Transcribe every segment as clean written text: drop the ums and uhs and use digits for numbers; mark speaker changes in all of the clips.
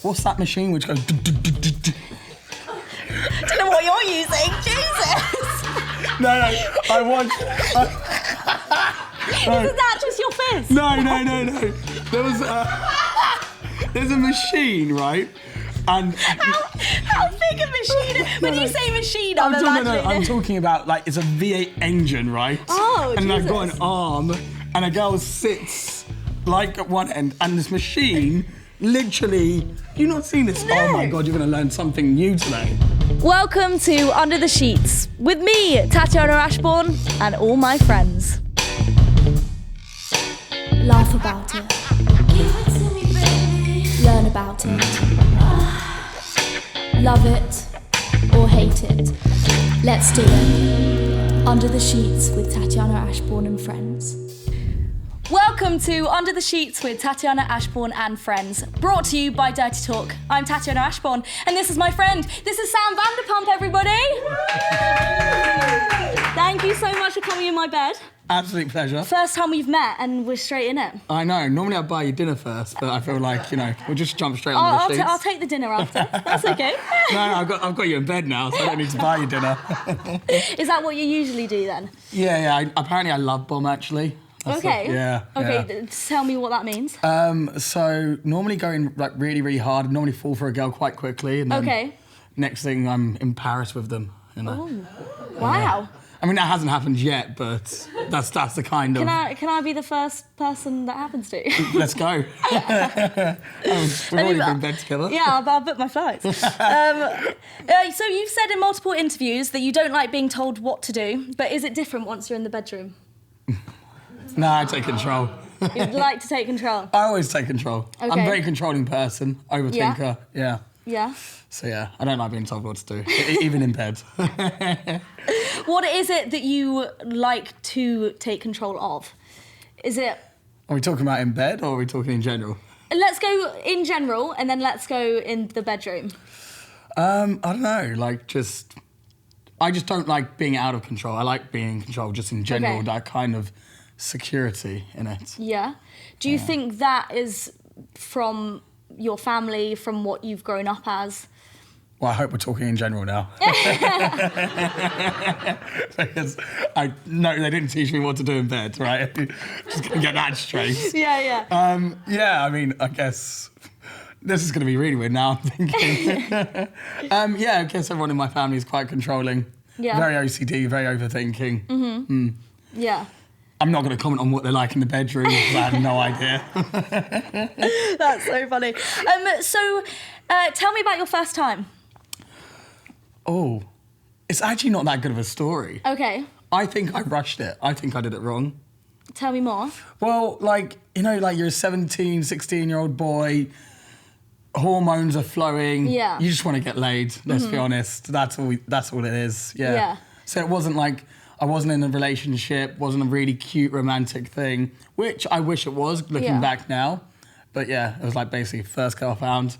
Speaker 1: what's that machine which goes...
Speaker 2: I don't know what you're using. Jesus.
Speaker 1: No, I watched...
Speaker 2: Isn't that just your fist?
Speaker 1: No. There's a machine, right? And
Speaker 2: how big a machine? When you say machine, I'm imagining.
Speaker 1: I'm talking about like it's a V8 engine, right?
Speaker 2: Oh,
Speaker 1: and
Speaker 2: Jesus.
Speaker 1: I've got an arm, and a girl sits like at one end, and this machine, literally, you've not seen this?
Speaker 2: No.
Speaker 1: Oh my God, you're gonna learn something new today.
Speaker 2: Welcome to Under the Sheets with me, Tatiana Ashbourne, and all my friends.
Speaker 3: Laugh about it. Learn about it. Love it or hate it. Let's do it. Under the Sheets with Tatiana Ashbourne and friends.
Speaker 2: Welcome to Under the Sheets with Tatiana Ashbourne and friends, brought to you by Dirty Talk. I'm Tatiana Ashbourne, and this is my friend. This is Sam Vanderpump, everybody. Thank you so much for coming in my bed.
Speaker 1: Absolute pleasure.
Speaker 2: First time we've met, and we're straight in it.
Speaker 1: I know. Normally I'd buy you dinner first, but I feel like, we'll just jump straight on the sheets.
Speaker 2: I'll take the dinner after. That's okay.
Speaker 1: No, I've got you in bed now, so I don't need to buy you dinner.
Speaker 2: Is that what you usually do then?
Speaker 1: Yeah. Apparently I love bomb, actually.
Speaker 2: Okay.
Speaker 1: Yeah.
Speaker 2: Tell me what that means.
Speaker 1: So normally going like really, really hard, normally fall for a girl quite quickly, and then next thing I'm in Paris with them.
Speaker 2: Oh, wow.
Speaker 1: I mean, that hasn't happened yet, but that's the kind of...
Speaker 2: Can I be the first person that happens to?
Speaker 1: Let's go. We've already been in bed together.
Speaker 2: Yeah, I'll book my flights. So you've said in multiple interviews that you don't like being told what to do, but is it different once you're in the bedroom?
Speaker 1: No, I take control.
Speaker 2: You'd like to take control?
Speaker 1: I always take control.
Speaker 2: Okay.
Speaker 1: I'm a very controlling person, overthinker, yeah.
Speaker 2: Yeah?
Speaker 1: So yeah, I don't like being told what to do, even in bed.
Speaker 2: What is it that you like to take control of? Is it...
Speaker 1: Are we talking about in bed or are we talking in general?
Speaker 2: Let's go in general and then let's go in the bedroom.
Speaker 1: I don't know, I just don't like being out of control. I like being in control just in general, that kind of security in it.
Speaker 2: Yeah. Do you think that is from your family, from what you've grown up as?
Speaker 1: Well, I hope we're talking in general now. Because they didn't teach me what to do in bed, right? Just gonna get that straight.
Speaker 2: Yeah.
Speaker 1: I mean, I guess this is gonna be really weird now, I'm thinking. I guess everyone in my family is quite controlling.
Speaker 2: Yeah.
Speaker 1: Very OCD, very overthinking. Mm-hmm.
Speaker 2: Yeah.
Speaker 1: I'm not going to comment on what they're like in the bedroom because I have no idea.
Speaker 2: That's so funny. Tell me about your first time.
Speaker 1: Oh, it's actually not that good of a story.
Speaker 2: Okay.
Speaker 1: I think I rushed it. I think I did it wrong.
Speaker 2: Tell me more.
Speaker 1: Well, you're a 17, 16-year-old boy, hormones are flowing.
Speaker 2: Yeah.
Speaker 1: You just want to get laid, let's be honest. That's all it is. Yeah. So it wasn't like I wasn't in a relationship, wasn't a really cute romantic thing, which I wish it was looking back now. But yeah, it was like basically first girl found.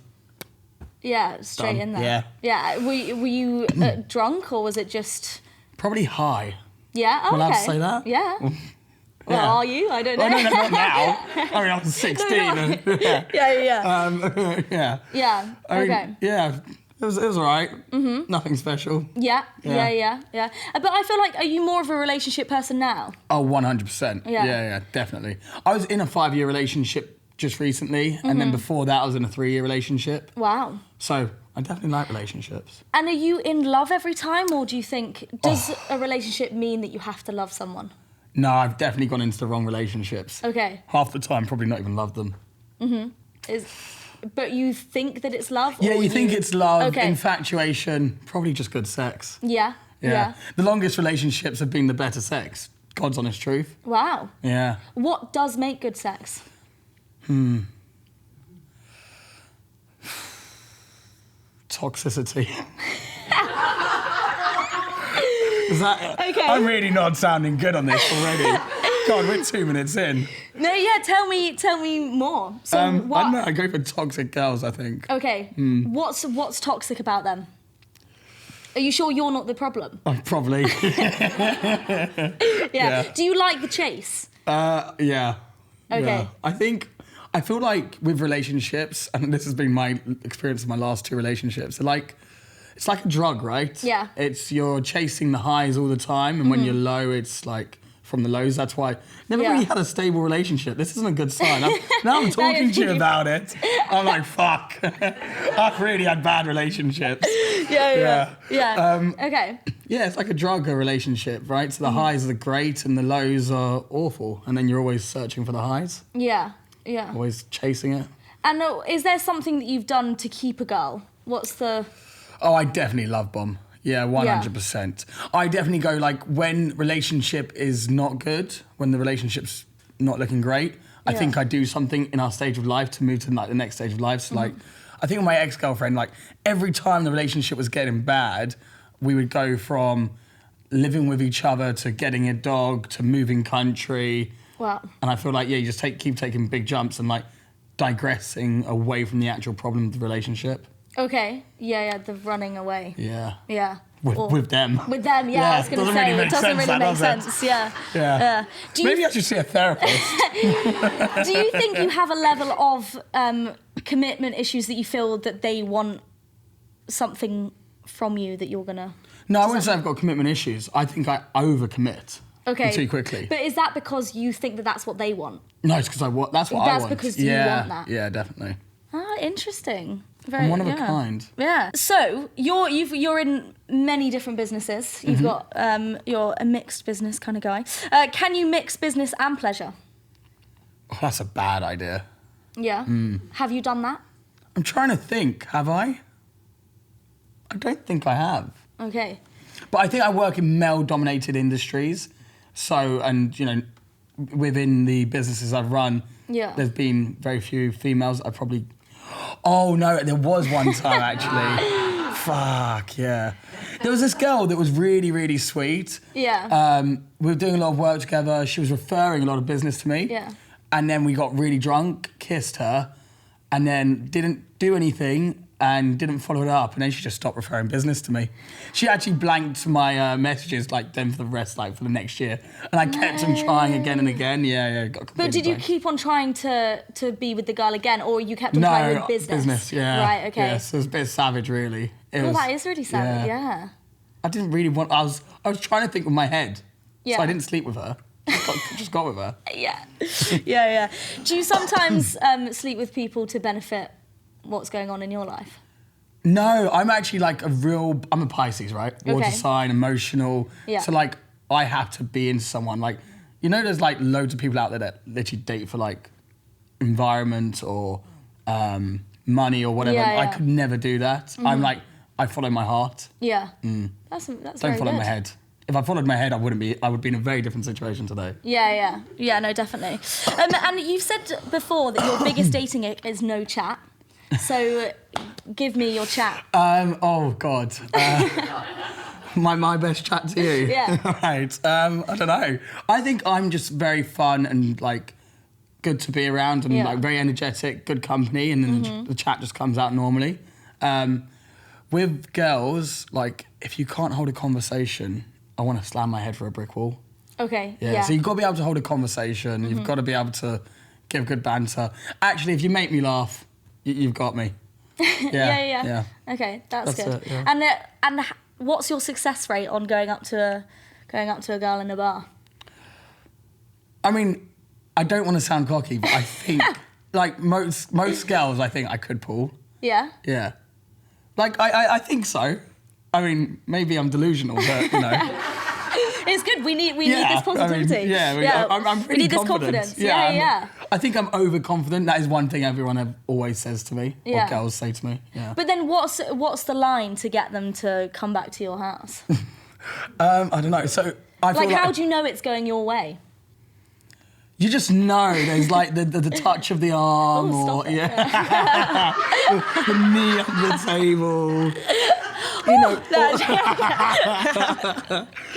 Speaker 2: Yeah, straight in there.
Speaker 1: Yeah.
Speaker 2: Yeah. Were you drunk or was it just...
Speaker 1: Probably high.
Speaker 2: Yeah,
Speaker 1: Am I allowed to say that?
Speaker 2: Yeah. Well,
Speaker 1: Yeah.
Speaker 2: are you? I don't know.
Speaker 1: Well, no, not now. I mean, I was 16.
Speaker 2: Yeah.
Speaker 1: Yeah.
Speaker 2: Yeah, okay.
Speaker 1: Yeah, it was all right. Mm-hmm. Nothing special.
Speaker 2: Yeah. But I feel like, are you more of a relationship person now?
Speaker 1: Oh, 100%. Yeah, definitely. I was in a 5-year relationship just recently, and then before that I was in a 3-year relationship.
Speaker 2: Wow.
Speaker 1: So I definitely like relationships.
Speaker 2: And are you in love every time, or do you think, does a relationship mean that you have to love someone?
Speaker 1: No, I've definitely gone into the wrong relationships.
Speaker 2: Okay.
Speaker 1: Half the time, probably not even loved them.
Speaker 2: But you think that it's love?
Speaker 1: Yeah,
Speaker 2: or
Speaker 1: you think it's love,
Speaker 2: Okay.
Speaker 1: infatuation, probably just good sex.
Speaker 2: Yeah.
Speaker 1: The longest relationships have been the better sex. God's honest truth.
Speaker 2: Wow.
Speaker 1: Yeah.
Speaker 2: What does make good sex?
Speaker 1: Toxicity. Is that...
Speaker 2: Okay.
Speaker 1: I'm really not sounding good on this already. God, we're 2 minutes in.
Speaker 2: No, yeah, tell me more. So
Speaker 1: I
Speaker 2: what?
Speaker 1: don't know, I go for toxic girls, I think.
Speaker 2: Okay. What's toxic about them? Are you sure you're not the problem?
Speaker 1: Oh, probably.
Speaker 2: Yeah. Do you like the chase?
Speaker 1: Yeah.
Speaker 2: Okay.
Speaker 1: Yeah. I think I feel like with relationships, and this has been my experience in my last 2 relationships, it's like a drug, right?
Speaker 2: Yeah.
Speaker 1: You're chasing the highs all the time, and when you're low, it's like from the lows. That's why never really had a stable relationship. This isn't a good sign. Now I'm talking to you about it. I'm like, fuck. I've really had bad relationships.
Speaker 2: Yeah. Okay.
Speaker 1: Yeah, it's like a drug, a relationship, right? So the highs are great and the lows are awful, and then you're always searching for the highs.
Speaker 2: Yeah.
Speaker 1: Always chasing it.
Speaker 2: And is there something that you've done to keep a girl? What's the...
Speaker 1: Oh, I definitely love bomb. Yeah, 100%. I definitely go like when relationship is not good, when the relationship's not looking great, I think I do something in our stage of life to move to like the next stage of life. So like, I think with my ex-girlfriend, like every time the relationship was getting bad, we would go from living with each other to getting a dog to moving country.
Speaker 2: Wow.
Speaker 1: And I feel like, you just keep taking big jumps and like digressing away from the actual problem of the relationship.
Speaker 2: Okay. Yeah, the running away.
Speaker 1: Yeah.
Speaker 2: Yeah.
Speaker 1: With them.
Speaker 2: With them, I was going to say.
Speaker 1: Really
Speaker 2: it doesn't really make sense. Yeah.
Speaker 1: Maybe I should see a therapist.
Speaker 2: Do you think you have a level of commitment issues that you feel that they want something from you that you're going to...
Speaker 1: No, I wouldn't say I've got commitment issues. I think I overcommit too quickly.
Speaker 2: But is that because you think that that's what they want?
Speaker 1: No, it's because that's what I want.
Speaker 2: That's because you want that?
Speaker 1: Yeah, definitely.
Speaker 2: Ah, interesting.
Speaker 1: I'm one of a kind.
Speaker 2: Yeah. So you're in many different businesses. You've got you're a mixed business kind of guy. Can you mix business and pleasure?
Speaker 1: Oh, that's a bad idea.
Speaker 2: Yeah. Have you done that?
Speaker 1: I'm trying to think. Have I? I don't think I have.
Speaker 2: Okay.
Speaker 1: But I think I work in male-dominated industries. So, and within the businesses I've run, there's been very few females. I probably... Oh, no, there was one time, actually. Fuck, yeah. There was this girl that was really, really sweet.
Speaker 2: Yeah.
Speaker 1: We were doing a lot of work together. She was referring a lot of business to me.
Speaker 2: Yeah.
Speaker 1: And then we got really drunk, kissed her, and then didn't do anything and didn't follow it up. And then she just stopped referring business to me. She actually blanked my messages then for the rest, for the next year. And I kept on trying again and again. Yeah.
Speaker 2: But did you keep on trying to be with the girl again, or you kept on trying with business?
Speaker 1: Business, yeah.
Speaker 2: Right, okay.
Speaker 1: Yeah, so it was a bit savage, really.
Speaker 2: That is really savage, yeah.
Speaker 1: I didn't really want... I was trying to think with my head.
Speaker 2: Yeah.
Speaker 1: So I didn't sleep with her. Just got with her.
Speaker 2: Yeah. Do you sometimes sleep with people to benefit what's going on in your life?
Speaker 1: No, I'm actually I'm a Pisces, right? Water sign, emotional.
Speaker 2: Yeah.
Speaker 1: So I have to be into someone. There's loads of people out there that literally date for environment or money or whatever.
Speaker 2: Yeah.
Speaker 1: I could never do that. I'm I follow my heart.
Speaker 2: Yeah. That's
Speaker 1: Don't follow my head. If I followed my head, I would be in a very different situation today.
Speaker 2: Yeah, no, definitely. And you've said before that your biggest dating ick is no chat. So give me your chat.
Speaker 1: Oh, God. My best chat to you?
Speaker 2: Yeah.
Speaker 1: Right. I don't know. I think I'm just very fun and, good to be around and, very energetic, good company, and then the chat just comes out normally. With girls, if you can't hold a conversation... I want to slam my head for a brick wall.
Speaker 2: Okay,
Speaker 1: yeah. So you've got to be able to hold a conversation. You've got to be able to give good banter. Actually, if you make me laugh, you've got me. Yeah.
Speaker 2: Okay, that's good.
Speaker 1: It, yeah.
Speaker 2: And what's your success rate on going up to a girl in a bar?
Speaker 1: I mean, I don't want to sound cocky, but I think most girls, I think I could pull.
Speaker 2: Yeah.
Speaker 1: Yeah. I think so. I mean, maybe I'm delusional, but
Speaker 2: It's good. We need this positivity.
Speaker 1: I'm pretty
Speaker 2: we need this
Speaker 1: confident.
Speaker 2: confidence. Yeah.
Speaker 1: I think I'm overconfident. That is one thing everyone always says to me, or girls say to me. Yeah.
Speaker 2: But then what's the line to get them to come back to your house?
Speaker 1: I don't know. So I feel
Speaker 2: how do you know it's going your way?
Speaker 1: You just know there's the touch of the arm
Speaker 2: or
Speaker 1: the knee on the table.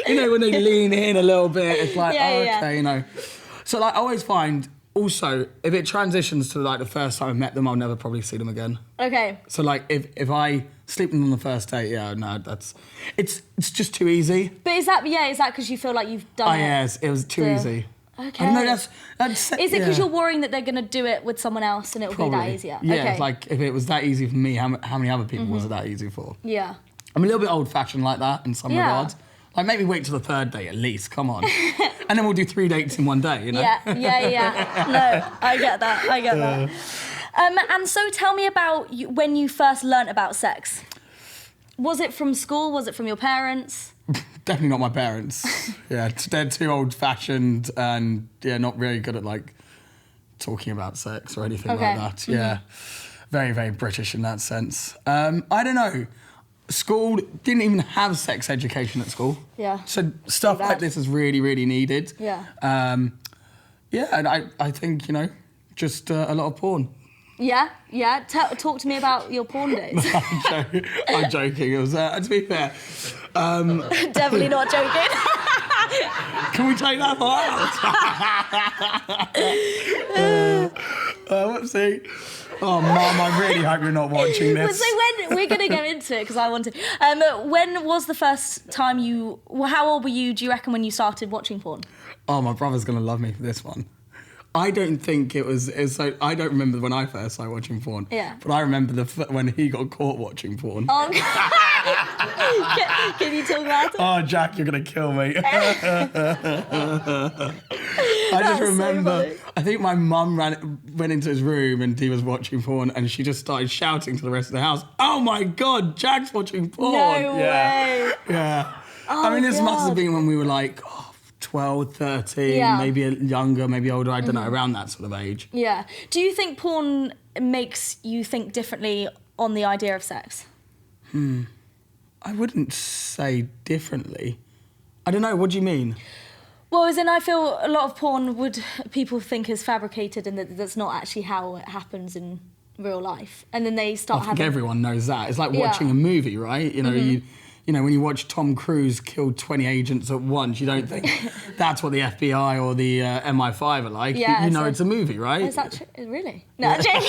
Speaker 1: When they lean in a little bit, it's okay. So I always find also if it transitions to the first time I met them, I'll never probably see them again.
Speaker 2: Okay.
Speaker 1: So if I sleep with them on the first date, it's just too easy.
Speaker 2: But is that because you feel like you've done it?
Speaker 1: Yes, it was too easy.
Speaker 2: Okay.
Speaker 1: I don't know, that's
Speaker 2: Is it because you're worrying that they're going to do it with someone else and it'll be that easier?
Speaker 1: Yeah,
Speaker 2: okay.
Speaker 1: like if it was that easy for me, how many other people was it that easy for?
Speaker 2: Yeah.
Speaker 1: I'm a little bit old-fashioned like that in some regards. Like maybe wait till the third date at least, come on. And then we'll do 3 dates in one day, you know?
Speaker 2: Yeah. No, I get that. And so tell me about when you first learnt about sex. Was it from school? Was it from your parents?
Speaker 1: Definitely not my parents. Yeah, they're too old-fashioned and not very good at like talking about sex or anything like that. Yeah, very, very British in that sense. I don't know. School didn't even have sex education at school. Yeah. So stuff like this is really, really needed. Yeah. And I think, just a lot of porn.
Speaker 2: Yeah. Talk to me about your porn days.
Speaker 1: I'm joking. It was, to be fair.
Speaker 2: Definitely not joking.
Speaker 1: Can we take that part? Whoopsie. Oh, Mum, I really hope you're not watching this.
Speaker 2: So when we're going to go into it, because I want to. When was the first time how old were you, do you reckon, when you started watching porn?
Speaker 1: Oh, my brother's going to love me for this one. I don't think it was so. I don't remember when I first started watching porn. Yeah. But I remember when he got caught watching porn.
Speaker 2: Oh, can you talk about it?
Speaker 1: Oh, Jack, you're gonna kill me. I just remember. So I think my mum went into his room and he was watching porn, and she just started shouting to the rest of the house, "Oh my God, Jack's watching porn!"
Speaker 2: No way.
Speaker 1: Yeah. Oh, I mean, this must have been when we were like 12, 13, maybe younger, maybe older, I don't know, around that sort of age.
Speaker 2: Yeah. Do you think porn makes you think differently on the idea of sex?
Speaker 1: I wouldn't say differently. I don't know, what do you mean?
Speaker 2: Well, as in, I feel a lot of porn people think is fabricated and that's not actually how it happens in real life. And then they start
Speaker 1: I think everyone knows that. It's like watching a movie, right? When you watch Tom Cruise kill 20 agents at once, you don't think that's what the FBI or the MI5 are like. Yeah, it's a movie, right?
Speaker 2: Is that true? Really? No, I'm joking.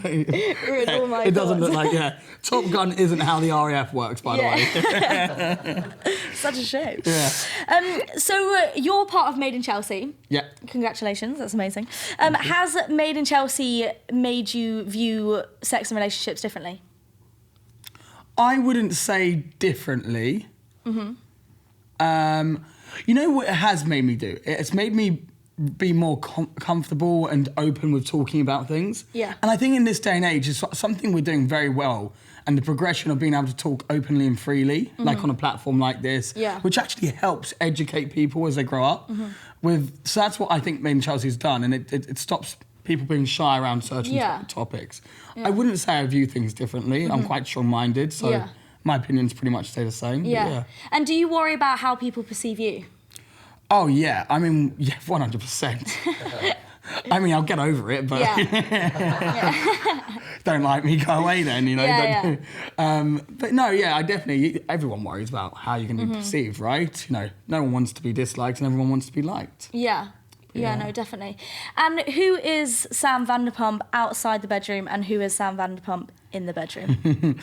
Speaker 1: It doesn't look like, Top Gun isn't how the RAF works, by the way.
Speaker 2: Such a shame.
Speaker 1: Yeah.
Speaker 2: So you're part of Made in Chelsea.
Speaker 1: Yeah.
Speaker 2: Congratulations, that's amazing. Has Made in Chelsea made you view sex and relationships differently?
Speaker 1: I wouldn't say differently. You know what it has made me do? It's made me be more comfortable and open with talking about things. Yeah. And I think in this day and age, it's something we're doing very well. And the progression of being able to talk openly and freely, like on a platform like this, which actually helps educate people as they grow up. So that's what I think Made in Chelsea's done. And it stops people being shy around certain topics. Yeah. I wouldn't say I view things differently. I'm quite strong-minded, so my opinions pretty much stay the same.
Speaker 2: Yeah. And do you worry about how people perceive you?
Speaker 1: Oh, yeah. I mean, 100%. I mean, I'll get over it, but don't like me, go away then, But no, I definitely, everyone worries about how you're going to be perceived, right? No one wants to be disliked and everyone wants to be liked.
Speaker 2: Yeah, no, definitely. And who is Sam Vanderpump outside the bedroom and who is Sam Vanderpump in the bedroom?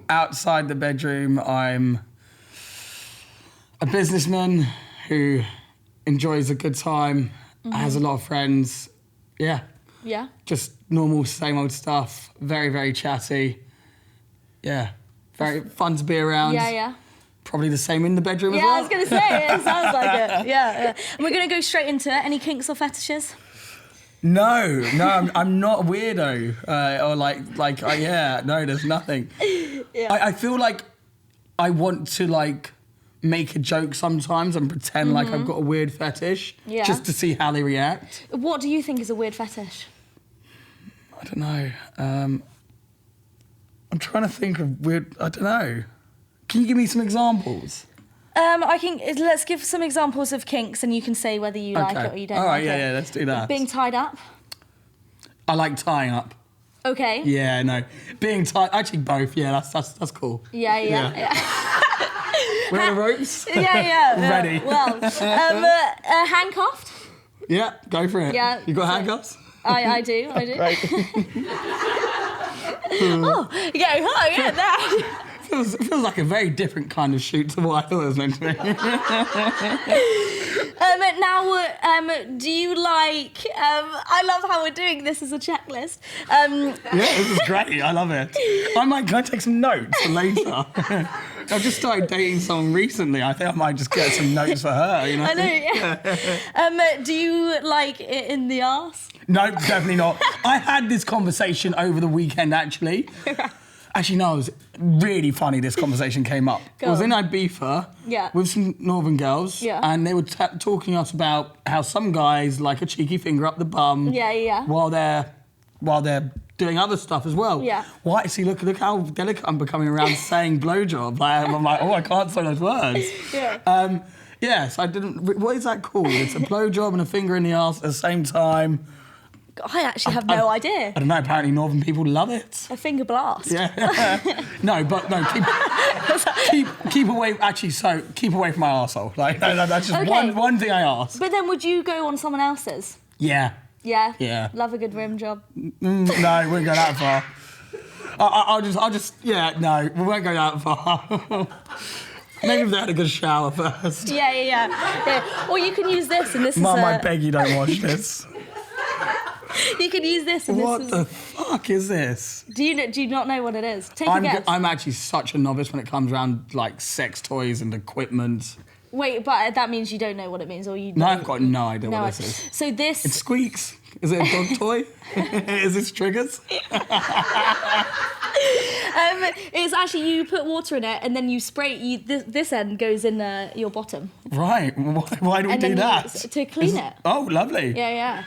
Speaker 1: Outside the bedroom, I'm a businessman who enjoys a good time, has a lot of friends. Yeah. Just normal, same old stuff. Very, very chatty. Yeah. Very fun to be around. Yeah. Probably the same in the bedroom as well.
Speaker 2: Yeah, I was going to say, it sounds like it. Yeah. And we're going to go straight into it. Any kinks or fetishes?
Speaker 1: No, I'm not a weirdo. No, there's nothing. I feel like I want to make a joke sometimes and pretend like I've got a weird fetish just to see how they react.
Speaker 2: What do you think is a weird fetish?
Speaker 1: I don't know. I'm trying to think of weird, I don't know. Can you give me some examples?
Speaker 2: Let's give some examples of kinks and you can say whether you like it or you don't like it.
Speaker 1: Yeah, let's do that.
Speaker 2: Being tied up?
Speaker 1: I like tying up.
Speaker 2: Okay.
Speaker 1: Yeah, no. Being tied, actually both, that's cool.
Speaker 2: Yeah.
Speaker 1: We're on the ropes?
Speaker 2: Yeah.
Speaker 1: Ready.
Speaker 2: Well, handcuffed?
Speaker 1: Yeah, go for it.
Speaker 2: Yeah.
Speaker 1: You got handcuffs?
Speaker 2: I do.
Speaker 1: Right.
Speaker 2: That.
Speaker 1: It feels like a very different kind of shoot to what I thought it was meant to be.
Speaker 2: Now, do you like? I love how we're doing this as a checklist.
Speaker 1: Yeah, this is great. I love it. Can I take some notes for later? I've just started dating someone recently. I think I might just get some notes for her. You know.
Speaker 2: I know. Yeah. Do you like it in the arse?
Speaker 1: No, definitely not. I had this conversation over the weekend, actually. Actually, no, it was really funny this conversation came up. I was in Ibiza with some northern girls, and they were talking to us about how some guys like a cheeky finger up the bum while they're doing other stuff as well.
Speaker 2: Yeah.
Speaker 1: Why? See, look how delicate I'm becoming around saying blowjob. I'm like, I can't say those words.
Speaker 2: Yeah.
Speaker 1: Yes, I didn't. What is that called? It's a blowjob and a finger in the arse at the same time.
Speaker 2: I actually have no idea.
Speaker 1: I don't know, apparently northern people love it.
Speaker 2: A finger blast.
Speaker 1: Yeah. No, keep away, actually, keep away from my arsehole. Like, that's just one thing I ask.
Speaker 2: But then would you go on someone else's?
Speaker 1: Yeah.
Speaker 2: Yeah?
Speaker 1: Yeah.
Speaker 2: Love a good rim job?
Speaker 1: No, we won't go that far. I'll just, no, we won't go that far. Maybe if they had a good shower first.
Speaker 2: Yeah. Or you can use this, and this
Speaker 1: Mum,
Speaker 2: is
Speaker 1: I beg you don't watch this.
Speaker 2: You can use this, and
Speaker 1: what
Speaker 2: this is...
Speaker 1: the fuck is this?
Speaker 2: Do you not know what it is? Take a guess.
Speaker 1: I'm actually such a novice when it comes around like sex toys and equipment.
Speaker 2: Wait, but that means you don't know what it means, or you?
Speaker 1: No, I've got no idea what this is.
Speaker 2: So this...
Speaker 1: It squeaks. Is it a dog toy? Is this triggers?
Speaker 2: It's actually, you put water in it and then you spray. This end goes in your bottom.
Speaker 1: Right. Why do we do that?
Speaker 2: To clean it.
Speaker 1: Oh, lovely.
Speaker 2: Yeah.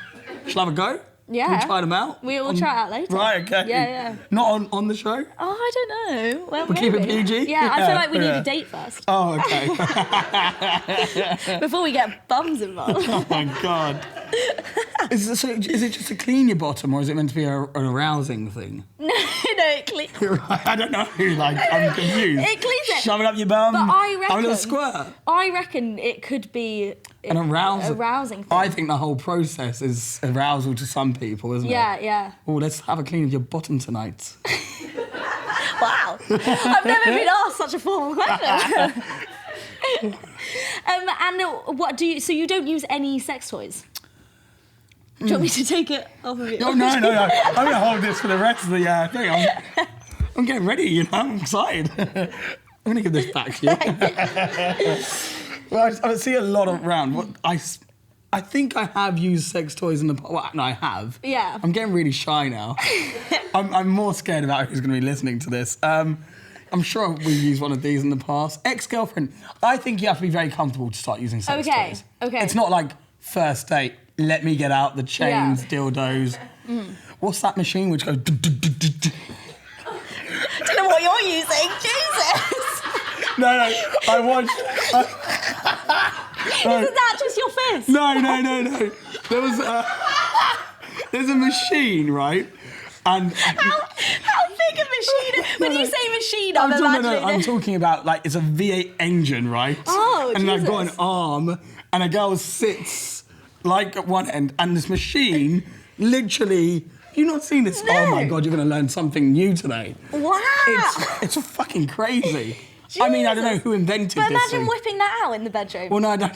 Speaker 1: Shall I have a go?
Speaker 2: Yeah.
Speaker 1: Can we try them out?
Speaker 2: We will try it out later.
Speaker 1: Right, okay.
Speaker 2: Yeah.
Speaker 1: Not on the show?
Speaker 2: Oh, I don't know. Well,
Speaker 1: we'll keep it PG?
Speaker 2: Yeah, I feel like we need a date first.
Speaker 1: Oh, okay.
Speaker 2: Before we get bums involved.
Speaker 1: Oh, my God. Is it just to clean your bottom, or is it meant to be an arousing thing?
Speaker 2: No, it cleans.
Speaker 1: I don't know. I'm confused.
Speaker 2: It cleans it.
Speaker 1: Shove it up your bum.
Speaker 2: But I reckon...
Speaker 1: Have a little squirt.
Speaker 2: I reckon it could be...
Speaker 1: An
Speaker 2: arousing thing.
Speaker 1: I think the whole process is arousal to some people, isn't it?
Speaker 2: Yeah.
Speaker 1: Oh, let's have a clean of your bottom tonight.
Speaker 2: Wow. I've never been asked such a formal question. And what do you... So you don't use any sex toys? Do you want me to take it off of you?
Speaker 1: No. I'm going to hold this for the rest of the thing. I'm getting ready, you know. I'm excited. I'm going to give this back to you. Well, I see a lot around. I think I have used sex toys in the past. Well, no, I have.
Speaker 2: Yeah.
Speaker 1: I'm getting really shy now. I'm more scared about who's going to be listening to this. I'm sure we've used one of these in the past. Ex-girlfriend. I think you have to be very comfortable to start using sex toys.
Speaker 2: Okay.
Speaker 1: It's not like first date, let me get out the chains, dildos. What's that machine which goes...
Speaker 2: Don't know what you're using. Jesus.
Speaker 1: No, I watched...
Speaker 2: Isn't that just your fist?
Speaker 1: No. There's a machine, right? And
Speaker 2: how big a machine? When you say machine, I'm imagining...
Speaker 1: I'm talking about, like, it's a V8 engine, right?
Speaker 2: Oh,
Speaker 1: and
Speaker 2: Jesus.
Speaker 1: I've got an arm, and a girl sits, like, at one end, and this machine, literally... You've not seen this?
Speaker 2: No.
Speaker 1: Oh, my God, you're going to learn something new today.
Speaker 2: Wow.
Speaker 1: It's fucking crazy.
Speaker 2: Jesus.
Speaker 1: I mean, I don't know who invented this.
Speaker 2: But imagine whipping that out in the bedroom.
Speaker 1: Well, no, I don't.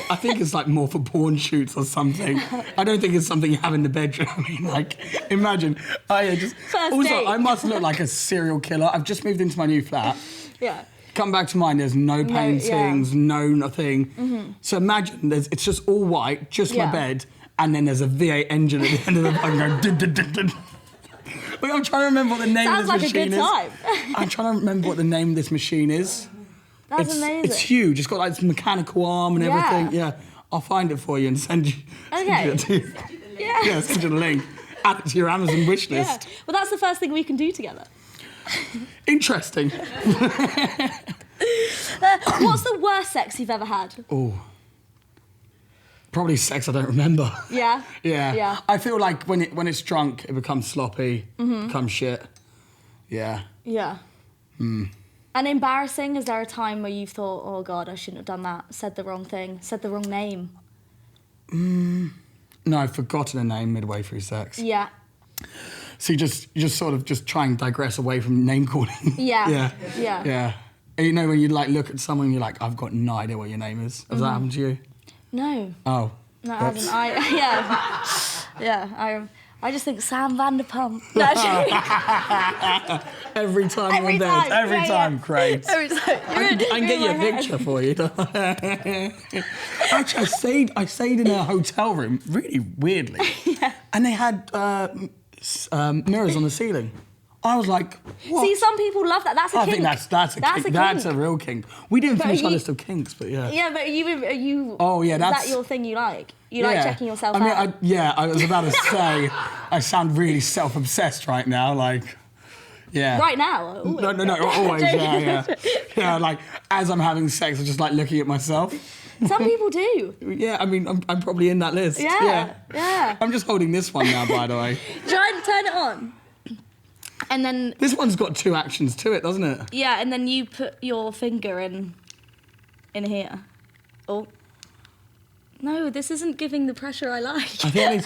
Speaker 1: I think it's like more for porn shoots or something. I don't think it's something you have in the bedroom. I mean, like, imagine.
Speaker 2: First date.
Speaker 1: I must look like a serial killer. I've just moved into my new flat.
Speaker 2: Yeah.
Speaker 1: Come back to mine, there's no paintings, no nothing. Mm-hmm. So imagine, it's just all white, just my bed, and then there's a V8 engine at the end of the fucking going... Wait, I'm trying to remember what the name of this machine is.
Speaker 2: Sounds like a good time.
Speaker 1: I'm trying to remember what the name of this machine is.
Speaker 2: That's amazing.
Speaker 1: It's huge. It's got like this mechanical arm and everything. Yeah. I'll find it for you and send you.
Speaker 2: Okay.
Speaker 1: Send it to you. Yeah, send you the link. Add it to your Amazon wish list.
Speaker 2: Yeah. Well, that's the first thing we can do together.
Speaker 1: Interesting.
Speaker 2: What's the worst sex you've ever had?
Speaker 1: Oh. Probably sex I don't remember.
Speaker 2: Yeah?
Speaker 1: Yeah. I feel like when it's drunk, it becomes sloppy, becomes shit. Yeah.
Speaker 2: Yeah. And embarrassing, is there a time where you've thought, oh God, I shouldn't have done that, said the wrong thing, said the wrong name?
Speaker 1: No, I've forgotten a name midway through sex.
Speaker 2: Yeah.
Speaker 1: So you just sort of just try and digress away from name calling.
Speaker 2: Yeah.
Speaker 1: Yeah. You know, when you like look at someone, you're like, I've got no idea what your name is. Has that happened to you?
Speaker 2: No.
Speaker 1: Oh.
Speaker 2: No, it hasn't. I just think Sam Vanderpump. No,
Speaker 1: every time you're on dates. Every time. Great.
Speaker 2: Every time.
Speaker 1: I can get you a picture for you. Actually, I stayed in a hotel room, really weirdly.
Speaker 2: Yeah.
Speaker 1: And they had mirrors on the ceiling. I was like, what?
Speaker 2: See, some people love that. That's a kink.
Speaker 1: I think that's a real kink. We didn't finish our list of kinks, but yeah.
Speaker 2: Yeah, but are you?
Speaker 1: Oh yeah,
Speaker 2: is that your thing you like? You like checking yourself out?
Speaker 1: I was about to say, I sound really self-obsessed right now, like, yeah.
Speaker 2: Right now?
Speaker 1: Always. No, always, yeah. Yeah, like, as I'm having sex, I'm just like looking at myself.
Speaker 2: Some people do.
Speaker 1: Yeah, I mean, I'm probably in that list.
Speaker 2: Yeah.
Speaker 1: I'm just holding this one now, by the way.
Speaker 2: Try and turn it on. And then...
Speaker 1: This one's got 2 actions to it, doesn't it?
Speaker 2: Yeah, and then you put your finger in here. Oh. No, this isn't giving the pressure I like.
Speaker 1: I think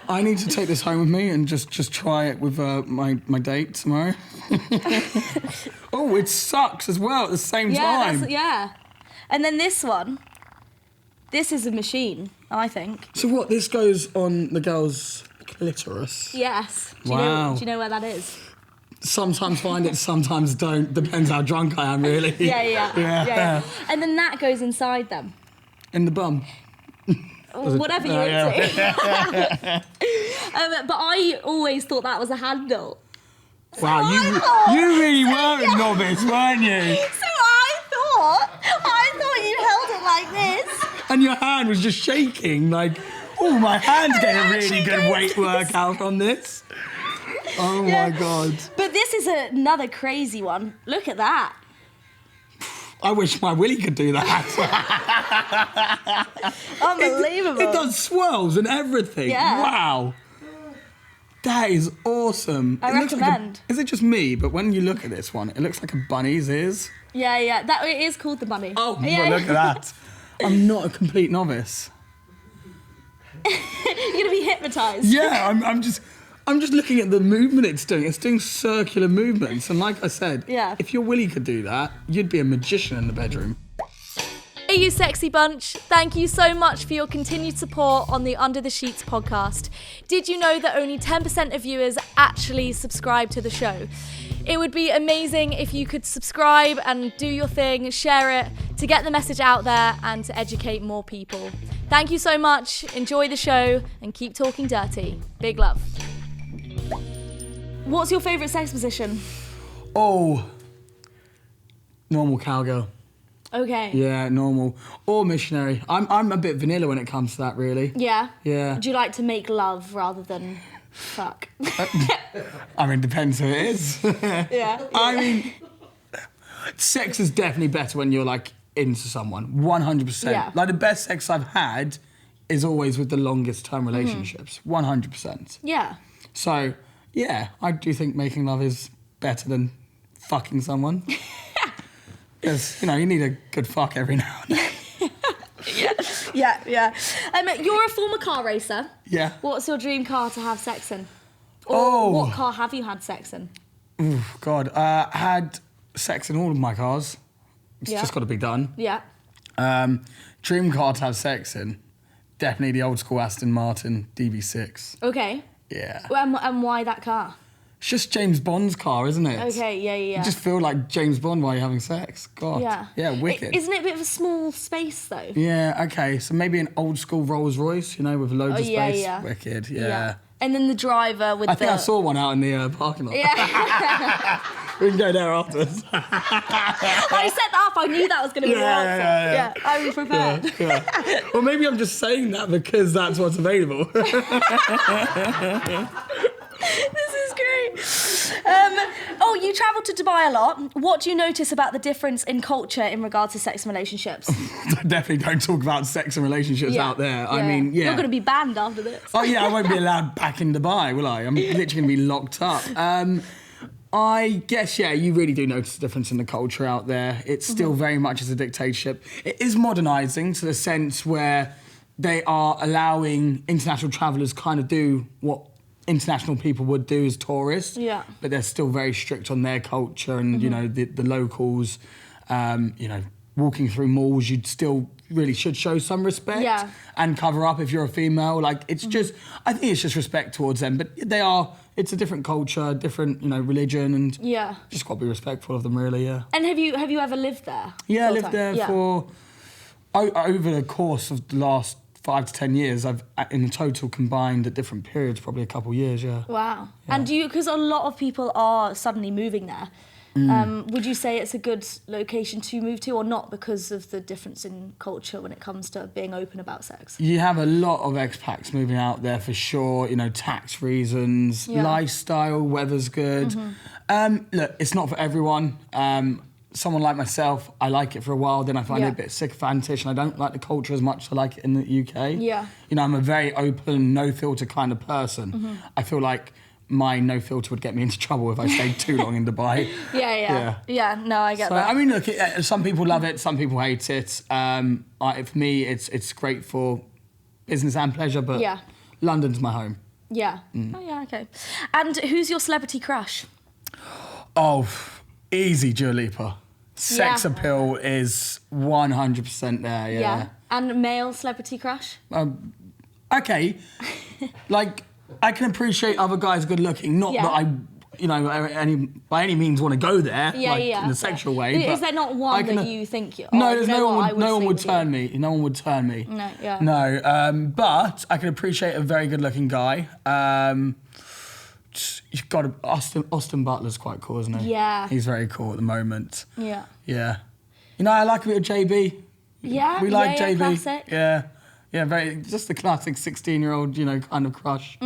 Speaker 1: I need to take this home with me and just try it with my date tomorrow. Oh, it sucks as well at the same time.
Speaker 2: Yeah. And then this one, this is a machine, I think.
Speaker 1: So what, this goes on the girl's clitoris?
Speaker 2: Yes. Do
Speaker 1: Wow.
Speaker 2: you know where that is?
Speaker 1: Sometimes find it, sometimes don't. Depends how drunk I am, really.
Speaker 2: Yeah. And then that goes inside them.
Speaker 1: In the bum.
Speaker 2: Whatever you're into. But I always thought that was a handle.
Speaker 1: Wow, you really were a novice, weren't you?
Speaker 2: So I thought you held it like this.
Speaker 1: And your hand was just shaking, like, oh, my hand's getting a really good weight workout on this. Oh my God.
Speaker 2: But this is another crazy one. Look at that.
Speaker 1: I wish my willy could do that.
Speaker 2: Unbelievable.
Speaker 1: It does swirls and everything.
Speaker 2: Yeah.
Speaker 1: Wow. That is awesome.
Speaker 2: I recommend.
Speaker 1: Is it just me? But when you look at this one, it looks like a bunny's ears.
Speaker 2: Yeah. It is called the bunny.
Speaker 1: Oh, well, look at that. I'm not a complete novice.
Speaker 2: You're gonna be hypnotised.
Speaker 1: Yeah, I'm just looking at the movement it's doing. It's doing circular movements. And like I said, if your willy could do that, you'd be a magician in the bedroom.
Speaker 3: Hey, you sexy bunch. Thank you so much for your continued support on the Under the Sheets podcast. Did you know that only 10% of viewers actually subscribe to the show? It would be amazing if you could subscribe and do your thing, share it, to get the message out there and to educate more people. Thank you so much. Enjoy the show and keep talking dirty. Big love.
Speaker 2: What's your favourite sex position?
Speaker 1: Oh, normal cowgirl.
Speaker 2: Okay.
Speaker 1: Yeah, normal. Or missionary. I'm a bit vanilla when it comes to that, really.
Speaker 2: Yeah?
Speaker 1: Yeah.
Speaker 2: Do you like to make love rather than fuck?
Speaker 1: I mean, depends who it is.
Speaker 2: Yeah.
Speaker 1: I mean, sex is definitely better when you're, like, into someone. 100%.
Speaker 2: Yeah.
Speaker 1: Like, the best sex I've had is always with the longest term relationships. 100%.
Speaker 2: Yeah.
Speaker 1: So, yeah, I do think making love is better than fucking someone. Because, you need a good fuck every now and then.
Speaker 2: Yeah. You're a former car racer.
Speaker 1: Yeah.
Speaker 2: What's your dream car to have sex in? Or what car have you had sex in?
Speaker 1: Ooh, God. I had sex in all of my cars. It's just got to be done.
Speaker 2: Yeah.
Speaker 1: Dream car to have sex in. Definitely the old school Aston Martin DB6.
Speaker 2: Okay.
Speaker 1: Yeah.
Speaker 2: And why that car?
Speaker 1: It's just James Bond's car, isn't it?
Speaker 2: Okay, yeah.
Speaker 1: You just feel like James Bond while you're having sex. God. Yeah, wicked.
Speaker 2: Isn't it a bit of a small space, though?
Speaker 1: Yeah, okay. So maybe an old school Rolls Royce, with loads of space.
Speaker 2: Yeah.
Speaker 1: Wicked, yeah.
Speaker 2: And then the driver with
Speaker 1: I think I saw one out in the parking lot.
Speaker 2: Yeah.
Speaker 1: We can go there afterwards.
Speaker 2: I set that up. I knew that was going to be the answer. Yeah. I was prepared.
Speaker 1: Yeah. Well, maybe I'm just saying that because that's what's available.
Speaker 2: This is great. You travel to Dubai a lot. What do you notice about the difference in culture in regards to sex and relationships?
Speaker 1: Definitely don't talk about sex and relationships out there. I mean,
Speaker 2: You're going to be banned after this.
Speaker 1: Oh, yeah, I won't be allowed back in Dubai, will I? I'm literally going to be locked up. I guess, you really do notice the difference in the culture out there. It's still very much as a dictatorship. It is modernising to the sense where they are allowing international travellers kind of do what international people would do as tourists.
Speaker 2: Yeah.
Speaker 1: But they're still very strict on their culture and, the locals, walking through malls, you still really should show some respect and cover up if you're a female. Like, it's just, I think it's just respect towards them. But it's a different culture, different, religion, and just got to be respectful of them, really,
Speaker 2: And have you ever lived there?
Speaker 1: Yeah, I lived there for, over the course of the last 5 to 10 years, I've in total combined at different periods, probably a couple of years,
Speaker 2: Wow. Yeah. And because a lot of people are suddenly moving there, would you say it's a good location to move to or not because of the difference in culture when it comes to being open about sex?
Speaker 1: You have a lot of expats moving out there for sure, tax reasons, lifestyle, weather's good. Look, it's not for everyone. Someone like myself, I like it for a while, then I find it a bit sycophantish, and I don't like the culture as much as I like it in the UK.
Speaker 2: Yeah.
Speaker 1: I'm a very open, no filter kind of person. I feel like my no filter would get me into trouble if I stayed too long in Dubai.
Speaker 2: Yeah, no, I get that.
Speaker 1: I mean, look, some people love it, some people hate it. For me, it's great for business and pleasure, but London's my home.
Speaker 2: Yeah. Oh, yeah, okay. And who's your celebrity crush?
Speaker 1: Oh, easy, Dua Lipa. Sex appeal is 100% there, yeah.
Speaker 2: And male celebrity crush?
Speaker 1: Okay. Like, I can appreciate other guys good looking, not that I, by any means want to go there, in a sexual way.
Speaker 2: Is there not one that you think you?
Speaker 1: No, there's no one would turn me. No one would turn me.
Speaker 2: No, yeah.
Speaker 1: No, but I can appreciate a very good looking guy. You've got Austin Butler's quite cool, isn't he?
Speaker 2: Yeah.
Speaker 1: He's very cool at the moment.
Speaker 2: Yeah.
Speaker 1: Yeah. I like a bit of JB.
Speaker 2: Yeah.
Speaker 1: We like JB.
Speaker 2: Classic.
Speaker 1: Yeah. Yeah, very just the classic 16-year-old, kind of crush.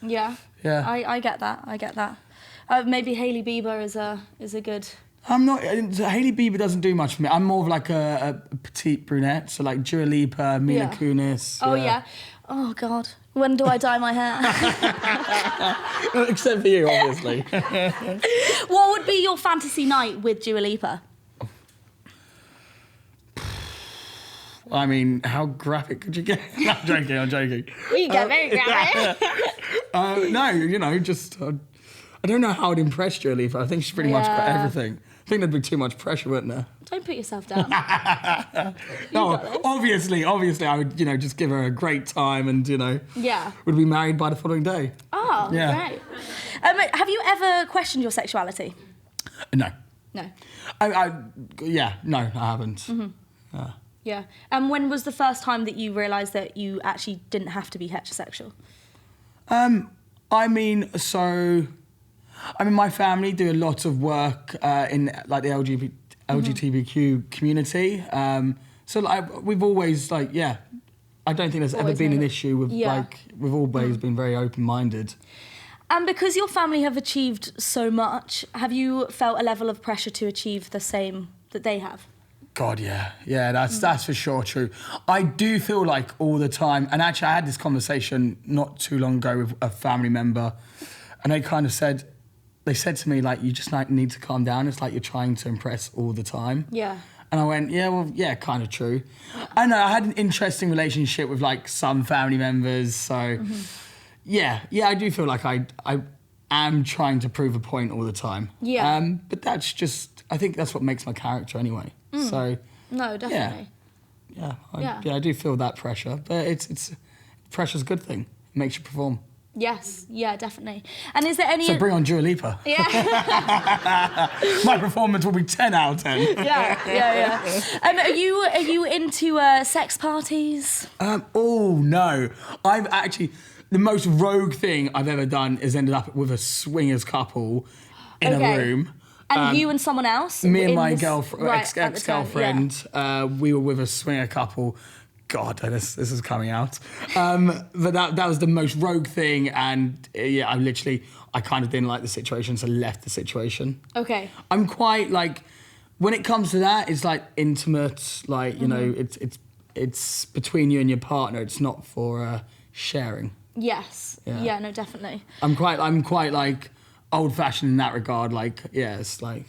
Speaker 2: Yeah.
Speaker 1: Yeah.
Speaker 2: I get that. Maybe Hailey Bieber is a good.
Speaker 1: I'm not. Hailey Bieber doesn't do much for me. I'm more of like a petite brunette, so like Dua Lipa, Mila Kunis.
Speaker 2: Oh yeah. Oh God. When do I dye my hair?
Speaker 1: Except for you, obviously.
Speaker 2: What would be your fantasy night with Dua Lipa?
Speaker 1: I mean, how graphic could you get? I'm joking.
Speaker 2: We get very graphic.
Speaker 1: No, just... I don't know how I'd impress Dua Lipa. I think she's pretty much got everything. I think there'd be too much pressure, wouldn't there?
Speaker 2: Don't put yourself down.
Speaker 1: No, obviously, I would, just give her a great time and, would be married by the following day.
Speaker 2: Oh, great. Have you ever questioned your sexuality?
Speaker 1: No.
Speaker 2: No.
Speaker 1: No, I haven't.
Speaker 2: Yeah. And when was the first time that you realised that you actually didn't have to be heterosexual?
Speaker 1: My family do a lot of work in like the LGBTQ community. We've always I don't think there's ever been an issue with we've always been very open-minded.
Speaker 2: And because your family have achieved so much, have you felt a level of pressure to achieve the same that they have?
Speaker 1: God, yeah, that's for sure true. I do feel like all the time, and actually I had this conversation not too long ago with a family member, and they said to me, like, you just need to calm down. It's like you're trying to impress all the time.
Speaker 2: Yeah.
Speaker 1: And I went, kind of true. I know, I had an interesting relationship with like some family members, so I do feel like I am trying to prove a point all the time.
Speaker 2: Yeah.
Speaker 1: But that's just, I think that's what makes my character anyway. So
Speaker 2: no, definitely.
Speaker 1: I do feel that pressure, but it's pressure's a good thing. It makes you perform.
Speaker 2: Yes, yeah, definitely. And is there any?
Speaker 1: So bring on Dua Lipa.
Speaker 2: Yeah.
Speaker 1: My performance will be 10 out of 10.
Speaker 2: Yeah. Are you into sex parties?
Speaker 1: Oh no, I've actually the most rogue thing I've ever done is ended up with a swingers couple in a room.
Speaker 2: And you and someone else?
Speaker 1: Me and my ex-girlfriend, we were with a swinger couple. God, this is coming out. But that was the most rogue thing, and I kind of didn't like the situation, so left the situation.
Speaker 2: Okay.
Speaker 1: I'm quite like, when it comes to that, it's like intimate, like, it's between you and your partner. It's not for sharing.
Speaker 2: Yes. Yeah, no, definitely.
Speaker 1: I'm quite like old-fashioned in that regard. Like, it's like,